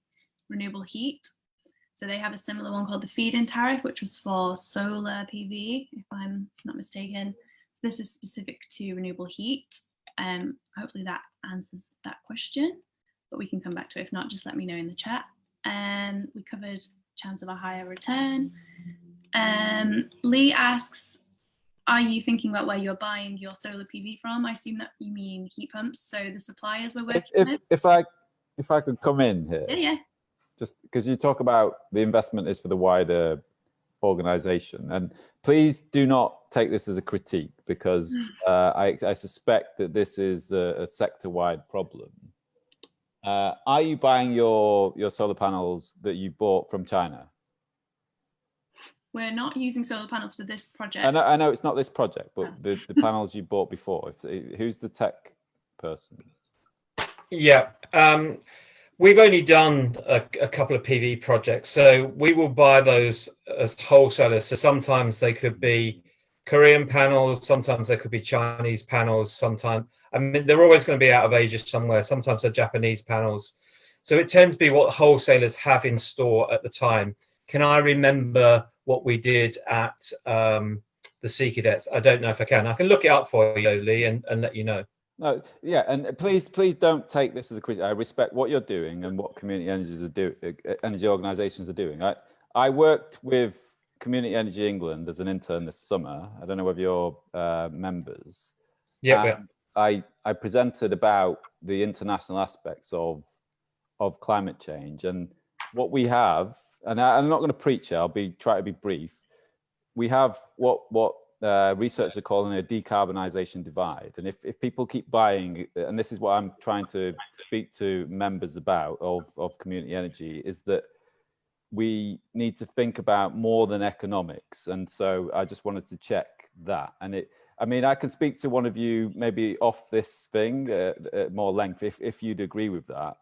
renewable heat. So they have a similar one called the feed-in tariff, which was for solar PV, if I'm not mistaken. So this is specific to renewable heat. Hopefully that answers that question, but we can come back to it. If not, just let me know in the chat. We covered chance of a higher return. Lee asks, are you thinking about where you're buying your solar PV from? I assume that you mean heat pumps, so the suppliers we're working with. If I could come in here. Yeah. Just because you talk about the investment is for the wider organization, and please do not take this as a critique, because I suspect that this is a sector-wide problem. Are you buying your solar panels that you bought from China? We're not using solar panels for this project. I know it's not this project, but the panels you bought before. Who's the tech person? Yeah. We've only done a couple of PV projects, so we will buy those as wholesalers. So sometimes they could be Korean panels, sometimes they could be Chinese panels, sometimes, I mean, they're always going to be out of Asia somewhere, sometimes they're Japanese panels. So it tends to be what wholesalers have in store at the time. Can I remember what we did at the Sea Cadets? I don't know if I can. I can look it up for you, Lee, and let you know. No, yeah, and please don't take this as a critique. I respect what you're doing and what community energy organisations are doing. I worked with Community Energy England as an intern this summer. I don't know whether you're members. Yeah. I presented about the international aspects of climate change, and what we have, and I'm not going to preach it. I'll try to be brief. We have what researchers are calling a decarbonisation divide. And if people keep buying, and this is what I'm trying to speak to members about of community energy, is that we need to think about more than economics. And so I just wanted to check that. And I mean, I can speak to one of you maybe off this thing at more length if you'd agree with that.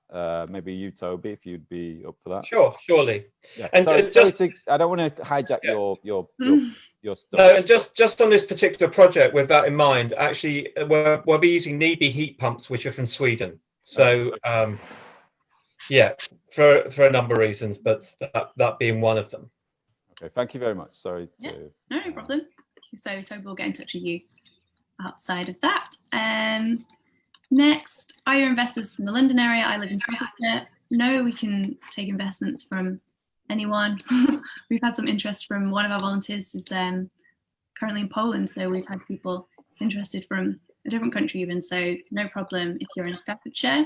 Maybe you, Toby, if you'd be up for that. Sure, surely. Yeah. And sorry, just, I don't want to hijack your stuff. No, and just on this particular project, with that in mind, actually, we'll be using Nibi heat pumps, which are from Sweden. So, yeah, for a number of reasons, but that being one of them. Okay, thank you very much. Sorry to... No problem. So Toby will get in touch with you outside of that. Next, are your investors from the London area? I live in Staffordshire. No, we can take investments from anyone. We've had some interest from one of our volunteers is currently in Poland, so we've had people interested from a different country even, so no problem if you're in Staffordshire.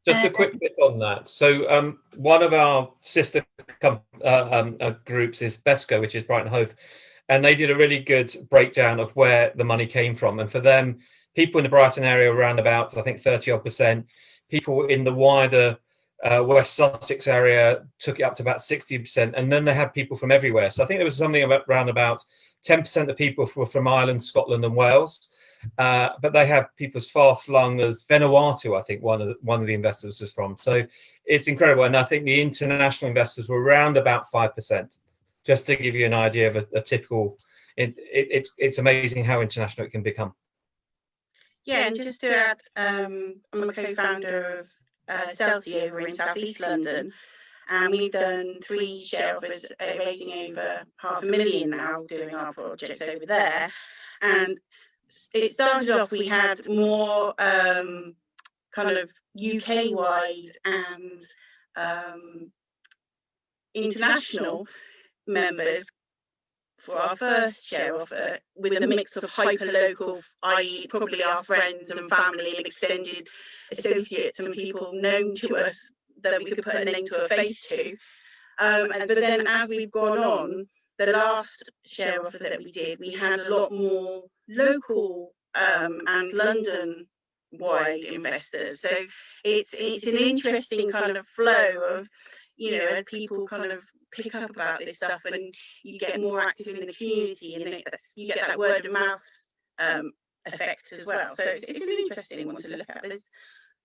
Just a quick bit on that. So one of our sister groups is BESCO, which is Brighton Hove, and they did a really good breakdown of where the money came from. And for them, people in the Brighton area around about, I think 30% odd, people in the wider West Sussex area took it up to about 60%, and then they had people from everywhere. So I think there was something around about 10% of people were from Ireland, Scotland and Wales, but they had people as far flung as Vanuatu, I think one of the investors was from. So it's incredible, and I think the international investors were around about 5%, just to give you an idea of a typical. It's amazing how international it can become. Yeah, and just to add, I'm a co-founder of Celsius over in South East London, and we've done 3 share offers raising over £500,000 now doing our projects over there. And it started off, we had more kind of UK wide and international members for our first share offer, with a mix of hyper-local, i.e. probably our friends and family and extended associates and people known to us that we could put a name to a face to. But then as we've gone on, the last share offer that we did, we had a lot more local and London-wide investors. So it's an interesting kind of flow of, you know, as people kind of pick up about this stuff and you get more active in the community, and you get that word of mouth effect as well. So it's an interesting one to look at. There's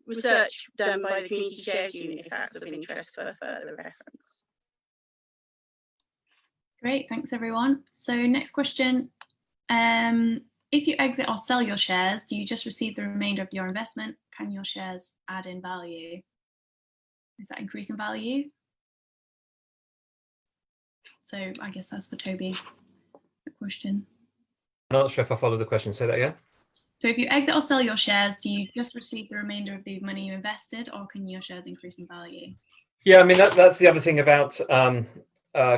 research done by the Community Shares Unit if that's of interest for further reference. Great, thanks everyone. So next question, if you exit or sell your shares, do you just receive the remainder of your investment? Can your shares add in value? Is that increase in value? So I guess that's for Toby, the question. I'm not sure if I followed the question. Say that again. So if you exit or sell your shares, do you just receive the remainder of the money you invested, or can your shares increase in value? Yeah, I mean, that's the other thing about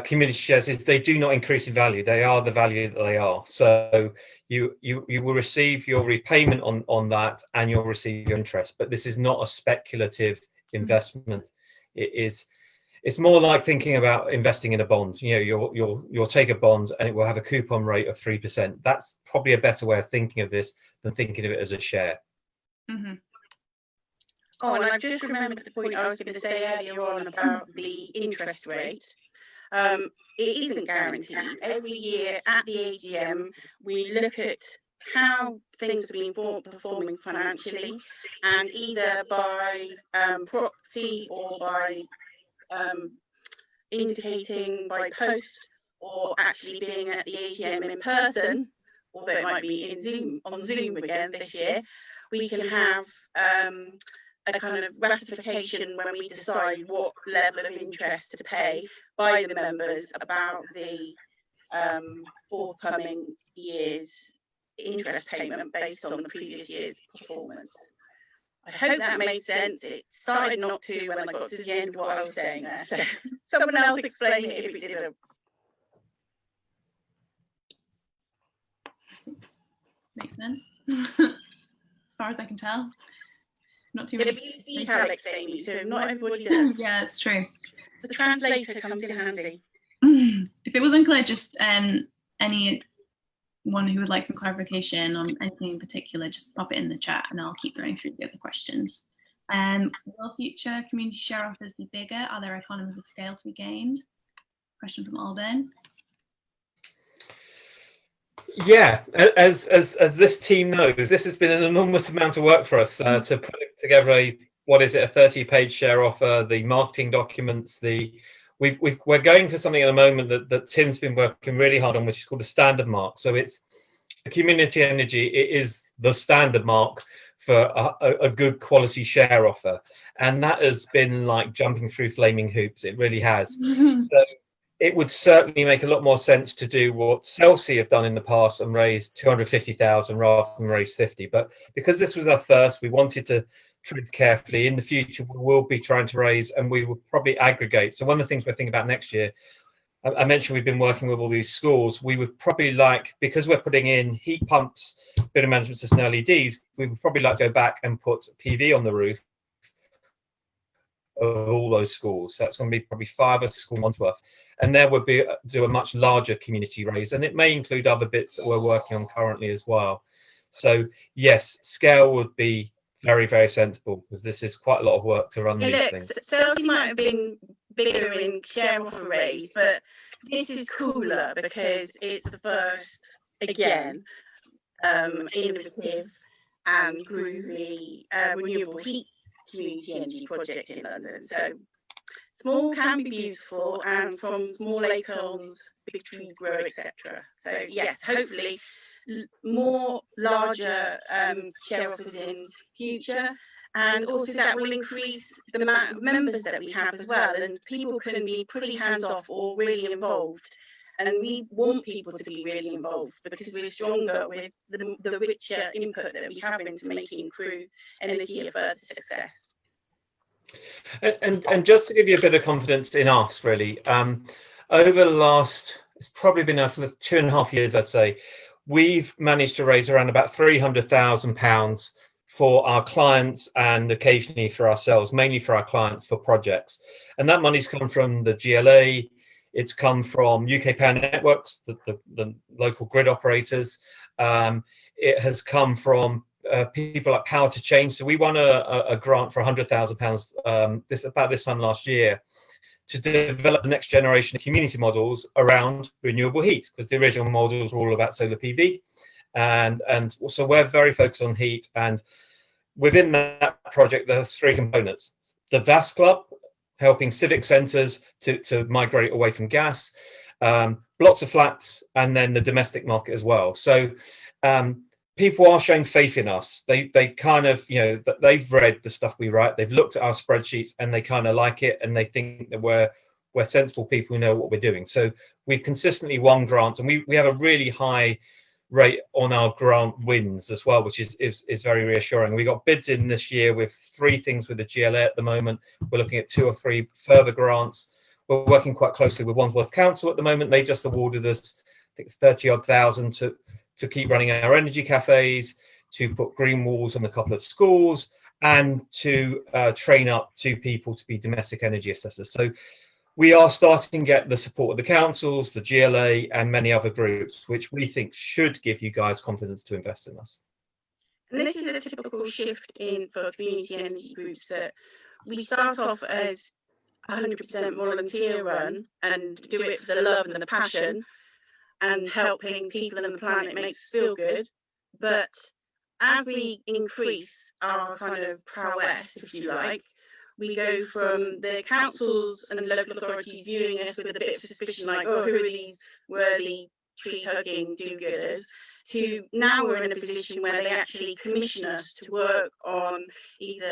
community shares is they do not increase in value. They are the value that they are. So you will receive your repayment on that, and you'll receive your interest. But this is not a speculative investment. It's more like thinking about investing in a bond. You know, you'll take a bond and it will have a coupon rate of 3%. That's probably a better way of thinking of this than thinking of it as a share. Mm-hmm. Oh, and I've just remembered the point I was going to say earlier on about the interest rate. It isn't guaranteed. Every year at the AGM, we look at how things have been performing financially, and either by proxy or by indicating by post, or actually being at the AGM in person, although it might be on Zoom again this year, we can have a kind of ratification when we decide what level of interest to pay by the members about the forthcoming year's interest payment based on the previous year's performance. I hope that made sense. It started not to when I got to the end of what I was saying there. So someone else explain it if it didn't. Makes sense. As far as I can tell. Not too many. You speak Alex, Amy, so not everybody does. Yeah, it's true. The translator comes in handy. If it was unclear, just any anyone who would like some clarification on anything in particular, just pop it in the chat and I'll keep going through the other questions. Will future community share offers be bigger? Are there economies of scale to be gained? Question from Alban. Yeah, as this team knows, this has been an enormous amount of work for us to put together a 30-page share offer, the marketing documents, we're going for something at the moment that Tim's been working really hard on, which is called a standard mark. So it's the community energy, it is the standard mark for a good quality share offer. And that has been like jumping through flaming hoops. It really has. So it would certainly make a lot more sense to do what Celsi have done in the past and raise 250,000 rather than raise 50. But because this was our first, we wanted to tread carefully. In the future, we will be trying to raise, and we will probably aggregate. So one of the things we're thinking about next year, I mentioned we've been working with all these schools. We would probably like, because we're putting in heat pumps, building management system, LEDs, we would probably like to go back and put PV on the roof of all those schools. That's going to be probably 5 or 6 schools in Wandsworth, and there would be do a much larger community raise, and it may include other bits that we're working on currently as well. So yes, scale would be very, very sensible, because this is quite a lot of work to run these things. Celsi might have been bigger in share offer raise, but this is cooler because it's the first, again, innovative and groovy renewable heat community energy project in London. So small can be beautiful, and from small acorns big trees grow, etc. So yes, hopefully more larger share offers in future, and also that will increase the amount of members that we have as well, and people can be pretty hands off or really involved. And we want people to be really involved, because we're stronger with the richer input that we have into making Crew energy a further success. And just to give you a bit of confidence in us, really, over the last, it's probably been for 2.5 years, I'd say, we've managed to raise around about £300,000 for our clients and occasionally for ourselves, mainly for our clients for projects. And that money's come from the GLA. It's come from UK Power Networks, the local grid operators. It has come from people like Power to Change. So we won a grant for £100,000 about this time last year to develop the next generation of community models around renewable heat, because the original models were all about solar PV. And so we're very focused on heat. And within that project, there's 3 components. The Devas Club, helping civic centres to migrate away from gas, blocks of flats, and then the domestic market as well. So people are showing faith in us. They kind of, they've read the stuff we write, they've looked at our spreadsheets, and they kind of like it, and they think that we're sensible people who know what we're doing. So we've consistently won grants, and we have a really high rate on our grant wins as well, which is very reassuring. We got bids in this year with 3 things with the GLA at the moment. We're looking at 2 or 3 further grants. We're working quite closely with Wandsworth Council at the moment. They just awarded us, I think, 30-odd thousand to keep running our energy cafes, to put green walls on a couple of schools, and to train up 2 people to be domestic energy assessors. So we are starting to get the support of the councils, the GLA, and many other groups, which we think should give you guys confidence to invest in us. And this is a typical shift for community energy groups, that we start off as 100% volunteer run and do it for the love and the passion, and helping people and the planet makes us feel good. But as we increase our kind of prowess, if you like, we go from the councils and local authorities viewing us with a bit of suspicion, like, oh, who are these worthy tree-hugging do-gooders, to now we're in a position where they actually commission us to work on either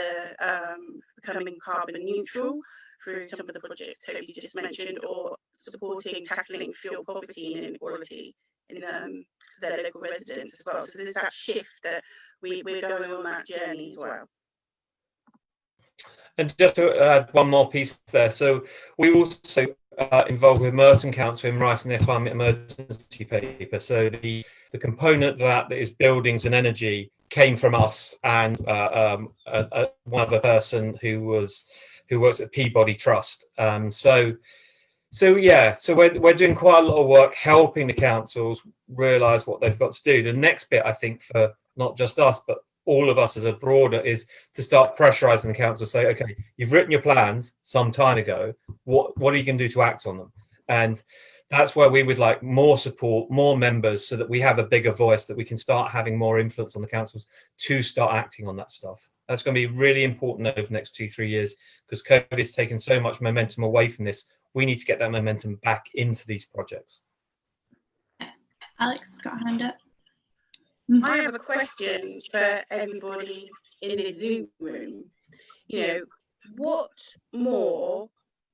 becoming carbon neutral through some of the projects Toby just mentioned, or supporting tackling fuel poverty and inequality in their local residents as well. So there's that shift that we're going on that journey as well. And just to add one more piece there, so we also involved with Merton Council in writing their climate emergency paper. So the component that is buildings and energy came from us and one other person who works at Peabody Trust. So So yeah, so we're doing quite a lot of work helping the councils realise what they've got to do. The next bit, I think, for not just us, but all of us as a broader, is to start pressurising the council. Say, okay, you've written your plans some time ago. What are you going to do to act on them? And that's where we would like more support, more members, so that we have a bigger voice, that we can start having more influence on the councils to start acting on that stuff. That's going to be really important over the next 2-3 years, because COVID's taken so much momentum away from this. We need to get that momentum back into these projects. Alex got a hand up. I have a question for everybody in the Zoom room. You know, what more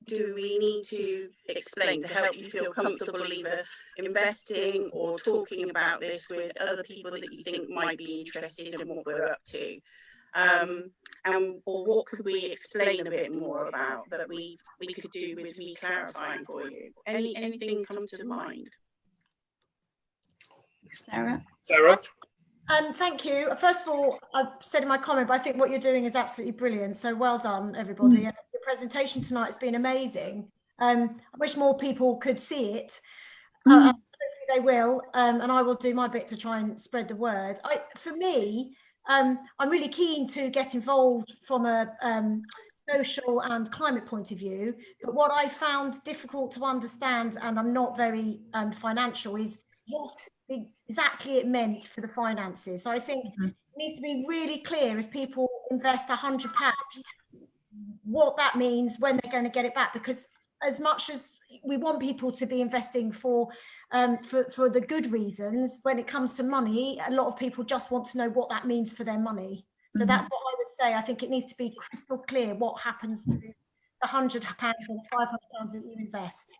do we need to explain to help you feel comfortable either investing or talking about this with other people that you think might be interested in what we're up to? Or what could we explain a bit more about that we could do with re-clarifying for you? Anything come to mind? Sarah? Thank you. First of all, I've said in my comment, but I think what you're doing is absolutely brilliant. So well done, everybody. And the presentation tonight has been amazing. I wish more people could see it. Hopefully they will, and I will do my bit to try and spread the word. For me, I'm really keen to get involved from a social and climate point of view. But what I found difficult to understand, and I'm not very financial, is what exactly it meant for the finances. So I think it needs to be really clear, if people invest £100, what that means, when they're going to get it back. Because as much as we want people to be investing for the good reasons, when it comes to money, a lot of people just want to know what that means for their money. So that's what I would say. I think it needs to be crystal clear what happens to the £100 and £500 that you invest.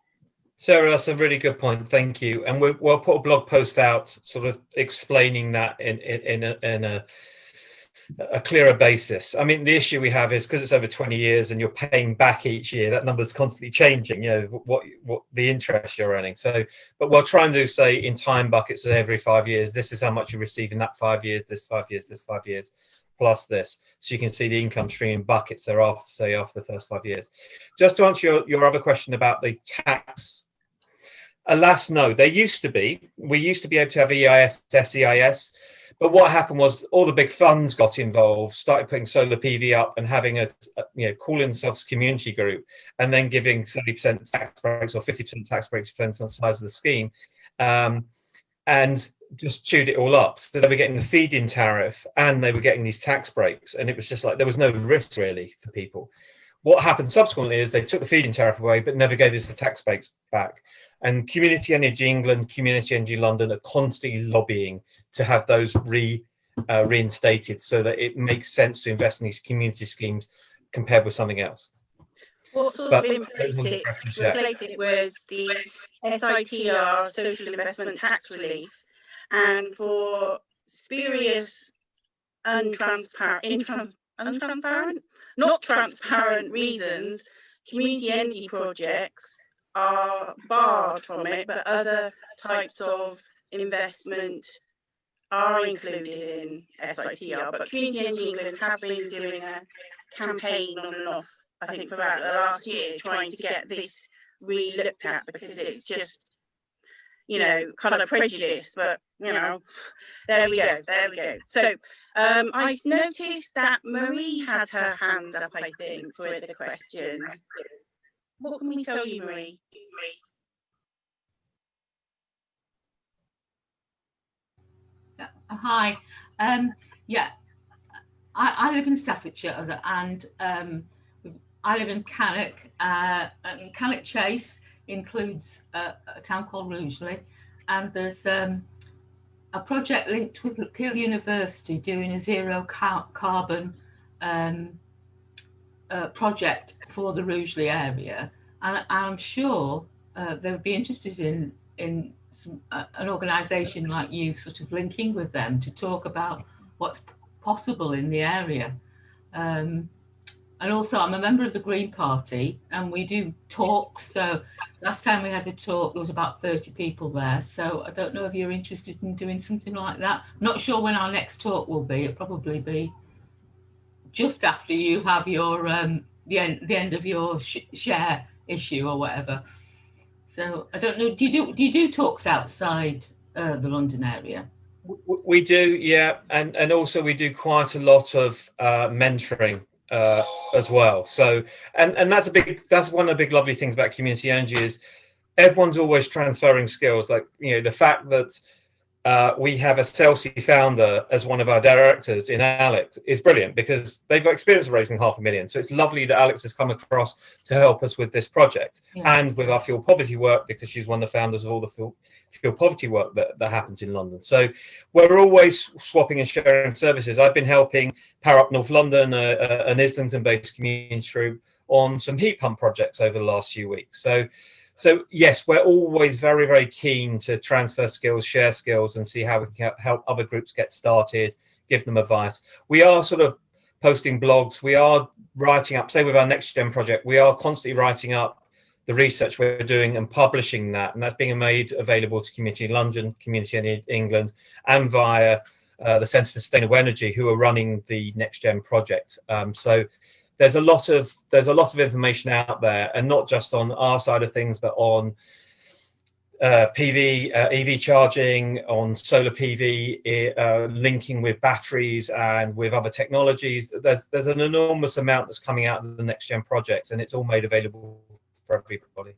Sarah, that's a really good point. Thank you. And we'll put a blog post out sort of explaining that in a clearer basis. I mean, the issue we have is because it's over 20 years and you're paying back each year, that number's constantly changing, you know, what the interest you're earning. So, but we'll try and do, say, in time buckets every 5 years, this is how much you receive in that 5 years, this 5 years, this 5 years, plus this. So you can see the income stream in buckets thereafter, say, after the first 5 years. Just to answer your other question about the tax, alas, no, there used to be. We used to be able to have EIS, SEIS, but what happened was all the big funds got involved, started putting solar PV up and having calling themselves a community group, and then giving 30% tax breaks or 50% tax breaks, depending on the size of the scheme, and just chewed it all up. So they were getting the feed-in tariff and they were getting these tax breaks, and it was just like there was no risk really for people. What happened subsequently is they took the feed-in tariff away, but never gave us the tax breaks back. And Community Energy England, Community Energy London are constantly lobbying to have those reinstated, so that it makes sense to invest in these community schemes compared with something else. What sort of replaced it was the SITR, Social Investment Tax Relief, and for spurious, not transparent reasons, community energy projects are barred from it, but other types of investment are included in SITR. But Community Energy England have been doing a campaign on and off, I think, for about the last year, trying to get this re-looked at, because it's just, you know, kind of prejudice. But, you know, there we go. So I noticed that Marie had her hand up, I think, for the question. What can we tell you, Marie? Hi. I live in Staffordshire, and I live in Cannock. Cannock Chase includes a town called Rugeley, and there's a project linked with Peel University doing a zero carbon project for the Rugeley area, and I'm sure they would be interested in an organisation like you sort of linking with them to talk about what's possible in the area. And also I'm a member of the Green Party, and we do talks. So last time we had a talk, there was about 30 people there. So I don't know if you're interested in doing something like that. I'm not sure when our next talk will be. It'll probably be just after you have your the end of your share issue or whatever. So I don't know. Do you do talks outside the London area? We do, yeah, and also we do quite a lot of mentoring as well. So and that's one of the big lovely things about community energy is everyone's always transferring skills. Like, you know, the fact that we have a Celsi founder as one of our directors in Alex is brilliant because they've got experience of raising $500,000. So it's lovely that Alex has come across to help us with this project and with our fuel poverty work, because she's one of the founders of all the fuel poverty work that happens in London. So we're always swapping and sharing services. I've been helping Power Up North London, an Islington-based community group, on some heat pump projects over the last few weeks. So yes, we're always very, very keen to transfer skills, share skills, and see how we can help other groups get started, give them advice. We are sort of posting blogs. We are writing up, say with our Next Gen project, we are constantly writing up the research we're doing and publishing that. And that's being made available to Community in London, Community in England, and via the Centre for Sustainable Energy, who are running the Next Gen project. So there's a lot of information out there, and not just on our side of things, but on PV, EV charging, on solar PV, linking with batteries and with other technologies. There's an enormous amount that's coming out of the Next Gen project, and it's all made available for everybody.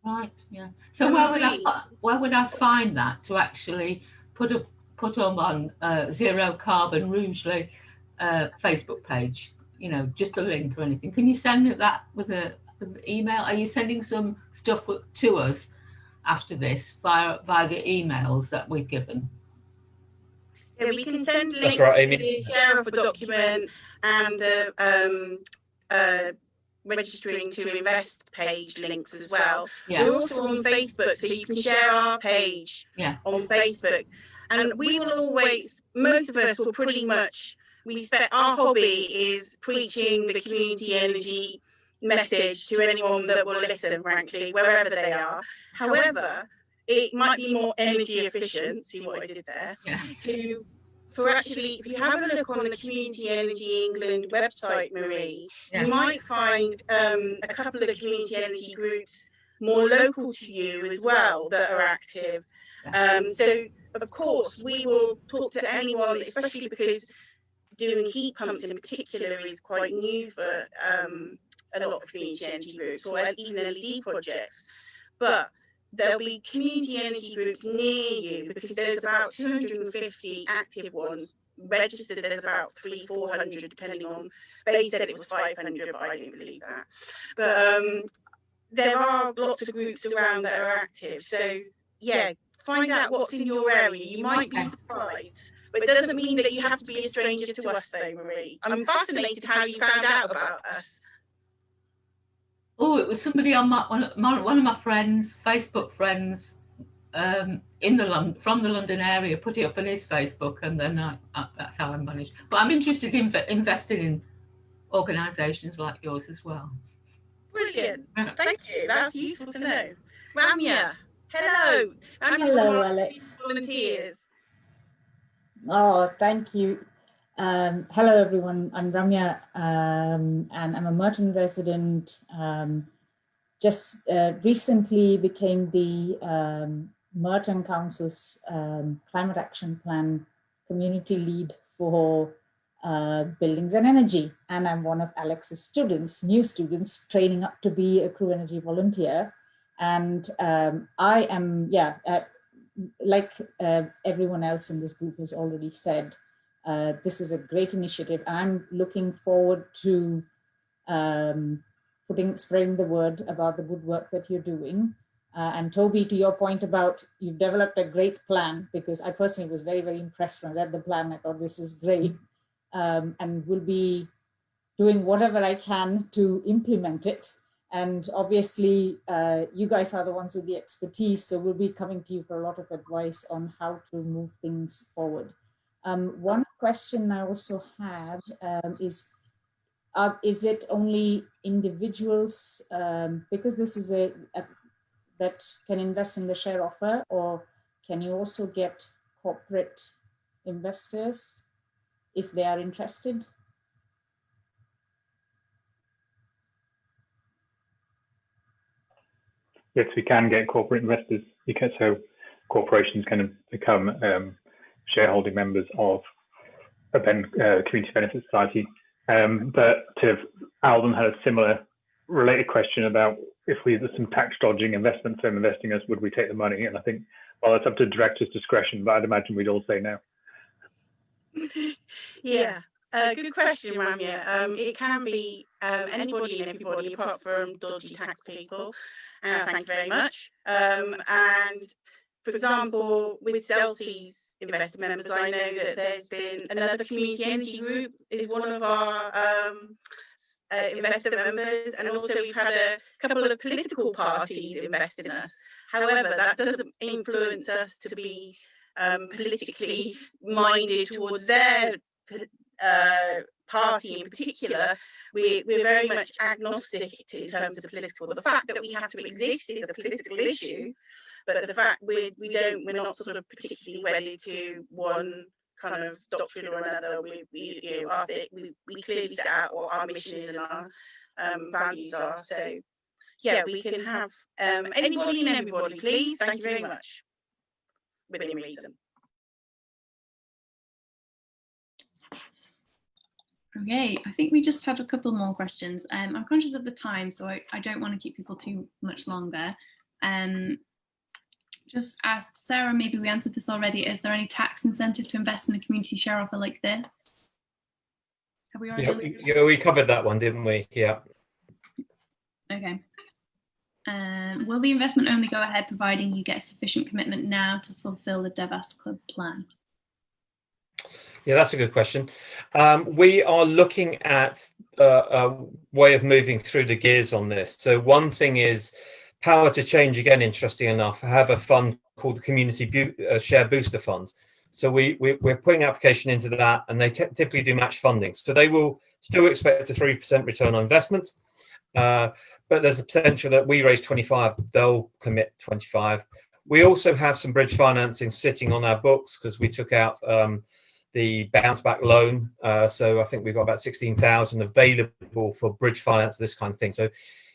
Right. Yeah. So where would I find that to actually put them on Zero Carbon Rugeley Facebook page? You know, just a link or anything. Can you send me that with an email? Are you sending some stuff to us after this via the emails that we've given? Yeah, we can send links right, Amy. to the share of a document and the registering to invest page links as well. Yeah. We're also on Facebook, so you can share our page on Facebook. And we will always, most of us will pretty much, our hobby is preaching the community energy message to anyone that will listen, frankly, wherever they are. However, it might be more energy efficient, see what I did there, if you have a look on the Community Energy England website, Marie, you might find a couple of community energy groups more local to you as well that are active. So, of course, we will talk to anyone, especially because doing heat pumps in particular is quite new for a lot of community energy groups or even LED projects. But there'll be community energy groups near you, because there's about 250 active ones registered. There's about 300-400 depending on, they said it was 500, but I don't believe that. But there are lots of groups around that are active. So yeah, find out what's in your area. You might be surprised. But it doesn't mean that you have to be a stranger to us, though, Marie. I'm fascinated how you found out about us. Oh, it was somebody on one of my friends, Facebook friends, from the London area, put it up on his Facebook, and then that's how I managed. But I'm interested in investing in organisations like yours as well. Brilliant. Thank you. That's useful to know. Ramya, hello. Hello, Alex. Volunteers. Oh, thank you. Hello, everyone. I'm Ramya, and I'm a Merton resident. Just recently became the Merton Council's Climate Action Plan community lead for buildings and energy. And I'm one of Alex's students, new students, training up to be a crew energy volunteer. And I am, like everyone else in this group has already said, this is a great initiative. I'm looking forward to spreading the word about the good work that you're doing. And Toby, to your point about you've developed a great plan, because I personally was very, very impressed when I read the plan. I thought this is great, and will be doing whatever I can to implement it. And obviously, you guys are the ones with the expertise, so we'll be coming to you for a lot of advice on how to move things forward. One question I also had is it only individuals, because this is that can invest in the share offer, or can you also get corporate investors if they are interested? yes, we can get corporate investors. So corporations can become shareholding members of a community benefit society. But Alden had a similar related question about if we had some tax dodging investment firm investing us, would we take the money? And I think, well, it's up to director's discretion, but I'd imagine we'd all say no. Yeah, good question, Ramya. It can be anybody and everybody apart from dodgy tax people. Thank you very much. And for example, with Celsey's investor members, I know that there's been another community energy group is one of our investor members, and also we've had a couple of political parties invest in us. However, that doesn't influence us to be politically minded towards their party in particular. We're very much agnostic in terms of political. The fact that we have to exist is a political issue, but the fact we're not sort of particularly wedded to one kind of doctrine or another. We clearly set out what our mission is and our values are. So yeah, we can have anybody and everybody, please. Thank you very much. Within reason. Okay, I think we just had a couple more questions. I'm conscious of the time, so I don't want to keep people too much longer. Just asked Sarah, maybe we answered this already. Is there any tax incentive to invest in a community share offer like this? Have we already? Yeah, we covered that one, didn't we? Yeah. Okay. Will the investment only go ahead providing you get sufficient commitment now to fulfill the Devas Club plan? Yeah, that's a good question. We are looking at a way of moving through the gears on this. So one thing is Power to Change, again, interesting enough, have a fund called the Community Share Booster Fund. So we're putting application into that, and they typically do match funding. So they will still expect a 3% return on investment, but there's a potential that we raise 25, they'll commit 25. We also have some bridge financing sitting on our books because we took out the bounce back loan. So I think we've got about 16,000 available for bridge finance, this kind of thing. So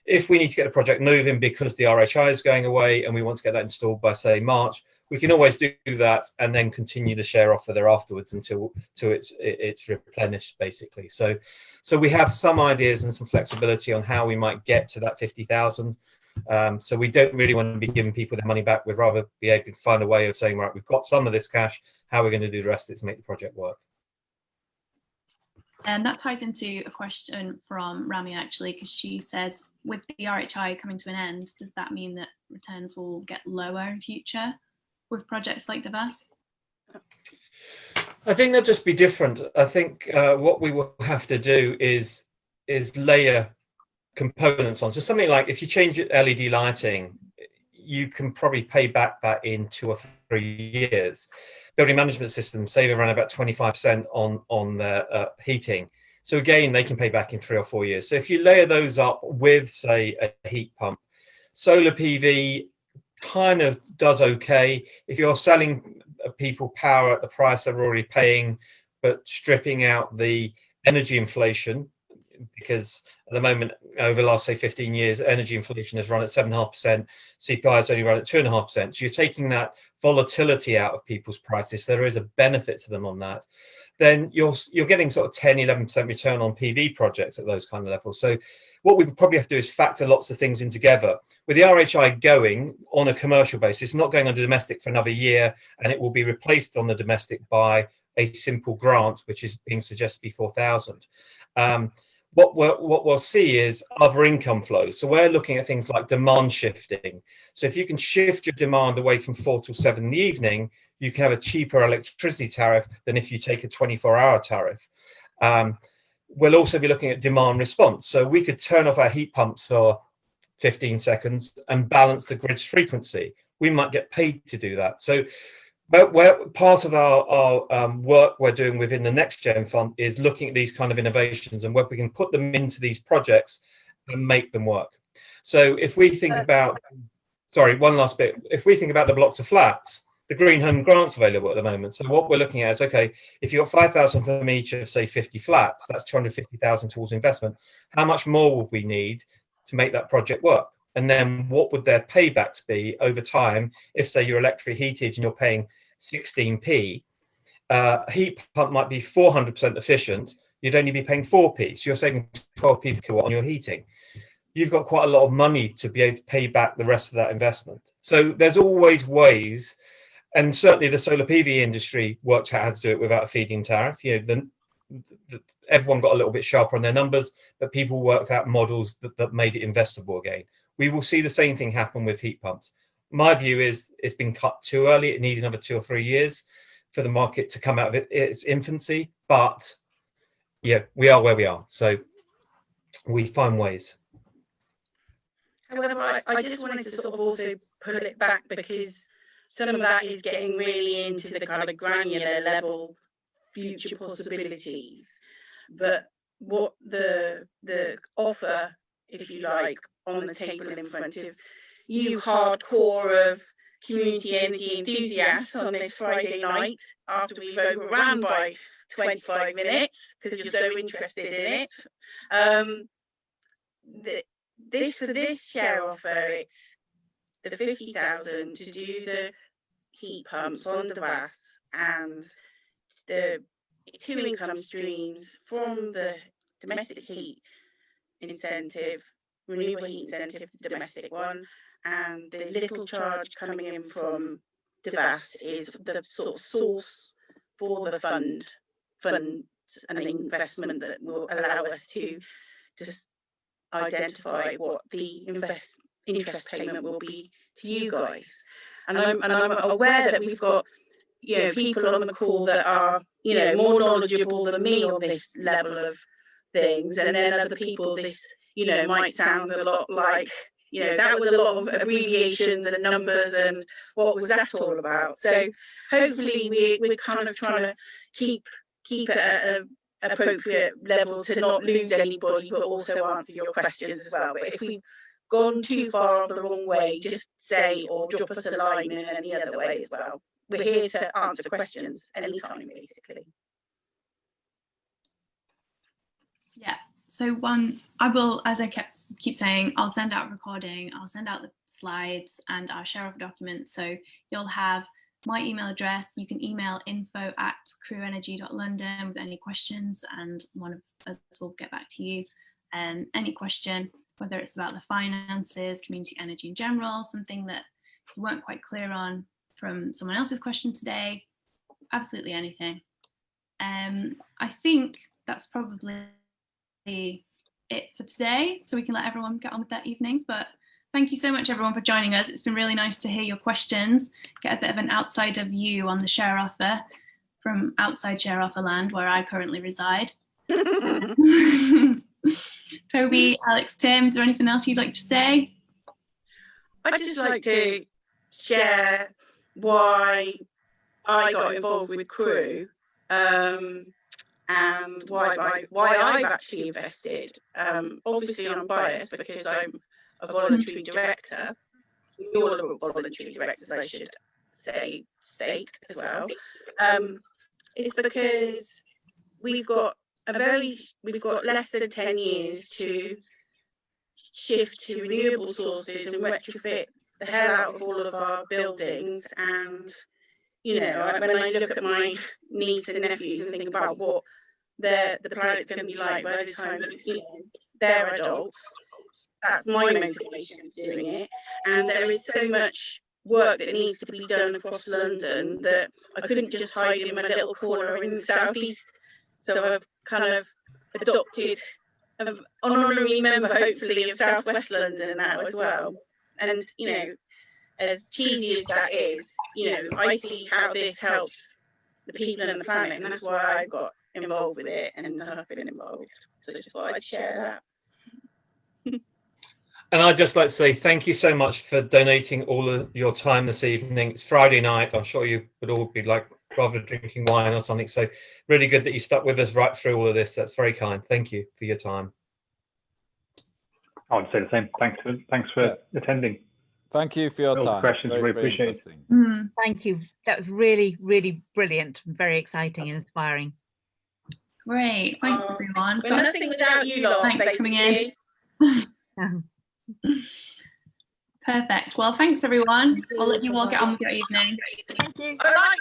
if we need to get a project moving because the RHI is going away and we want to get that installed by, say, March, we can always do that and then continue the share offer there afterwards until it's replenished, basically. So we have some ideas and some flexibility on how we might get to that 50,000. So we don't really want to be giving people their money back. We'd rather be able to find a way of saying, right, we've got some of this cash, how are we going to do the rest of it to make the project work? And that ties into a question from Rami, actually, because she says, with the RHI coming to an end, does that mean that returns will get lower in future with projects like Devas? I think they'll just be different. I think what we will have to do is layer components on. So something like if you change LED lighting, you can probably pay back that in 2 or 3 years. Building management systems save around about 25% on their heating. So again, they can pay back in 3 or 4 years. So if you layer those up with, say, a heat pump, solar PV kind of does okay. If you're selling people power at the price they're already paying, but stripping out the energy inflation, because at the moment, over the last, say, 15 years, energy inflation has run at 7.5%, CPI has only run at 2.5%. So you're taking that volatility out of people's prices. So there is a benefit to them on that. Then you're getting sort of 10, 11% return on PV projects at those kind of levels. So what we probably have to do is factor lots of things in together. With the RHI going on a commercial basis, not going on domestic for another year, and it will be replaced on the domestic by a simple grant, which is being suggested to be 4,000. What we'll see is other income flows. So we're looking at things like demand shifting. So if you can shift your demand away from 4 till 7 in the evening, you can have a cheaper electricity tariff than if you take a 24-hour tariff. We'll also be looking at demand response. So we could turn off our heat pumps for 15 seconds and balance the grid's frequency. We might get paid to do that. So but part of our work we're doing within the Next Gen Fund is looking at these kind of innovations and where we can put them into these projects and make them work. So if we think about, sorry, one last bit. If we think about the blocks of flats, the Green Home Grant's available at the moment. So what we're looking at is, okay, if you've got 5,000 from each of, say, 50 flats, that's 250,000 towards investment. How much more will we need to make that project work? and then what would their paybacks be over time if, say, you're electric heated and you're paying 16p, a heat pump might be 400% efficient, you'd only be paying 4p, so you're saving 12p per kilowatt on your heating. You've got quite a lot of money to be able to pay back the rest of that investment. So there's always ways, and certainly the solar PV industry worked out how to do it without a feed-in tariff. You know, everyone got a little bit sharper on their numbers, but people worked out models that made it investable again. We will see the same thing happen with heat pumps. My view is it's been cut too early. It needed another 2 or 3 years for the market to come out of its infancy. But yeah, we are where we are. So we find ways. However, I just wanted to sort of also pull it back, because some of that is getting really into the kind of granular level future possibilities. But what the offer, if you like, on the table in front of you hardcore of community energy enthusiasts on this Friday night, after we've overrun by 25 minutes because you're so interested in it. For this share offer, it's the 50,000 to do the heat pumps on Devas, and the 2 income streams from the domestic heat incentive, renewable heat incentive, the domestic one, and the little charge coming in from Devas is the sort of source for the funds and the investment that will allow us to just identify what the interest payment will be to you guys. And I'm aware that we've got, you know, people on the call that are, you know, more knowledgeable than me on this level of things, and then other people, this, you know, might sound a lot like, you know, that was a lot of abbreviations and numbers and what was that all about. So hopefully we're kind of trying to keep it at an appropriate level to not lose anybody, but also answer your questions as well. But if we've gone too far the wrong way, just say, or drop us a line in any other way as well. We're here to answer questions anytime, basically. Yeah. So I will, as I keep saying, I'll send out a recording, I'll send out the slides and our share of documents. So you'll have my email address. You can email info@crewenergy.london with any questions, and one of us will get back to you. Any question, whether it's about the finances, community energy in general, something that you weren't quite clear on from someone else's question today, absolutely anything. I think that's probably it for today, so we can let everyone get on with their evenings. But thank you so much, everyone, for joining us. It's been really nice to hear your questions, get a bit of an outsider view on the share offer from outside share offer land, where I currently reside. Toby, Alex, Tim, is there anything else you'd like to say? I'd just like to share why I got involved with Crew, and why I've actually invested. Obviously, I'm biased because I'm a voluntary director. We all are voluntary directors, I should state as well. It's because we've got less than 10 years to shift to renewable sources and retrofit the hell out of all of our buildings. And, you know, when I look at my niece and nephews and think about what the planet's going to be like by the time, you know, they're adults, that's my motivation for doing it. And there is so much work that needs to be done across London that I couldn't just hide in my little corner in the southeast. So I've kind of adopted an honorary member, hopefully, of Southwest London now as well. And, you know, as cheesy as that is, you know, I see how this helps the people and the planet, and that's why I got involved with it, and I've been involved. So I just thought I'd share that. And I'd just like to say thank you so much for donating all of your time this evening. It's Friday night. I'm sure you would all be like rather drinking wine or something. So really good that you stuck with us right through all of this. That's very kind. Thank you for your time. I would say the same. Thanks for attending. Thank you for your time. Questions, we appreciate it. Thank you. That was really, really brilliant. Very exciting and inspiring. Great. Thanks, everyone. We're nothing without you lot. Thanks for coming in. Perfect. Well, thanks everyone. I'll let you all get on with your evening. Thank you. I like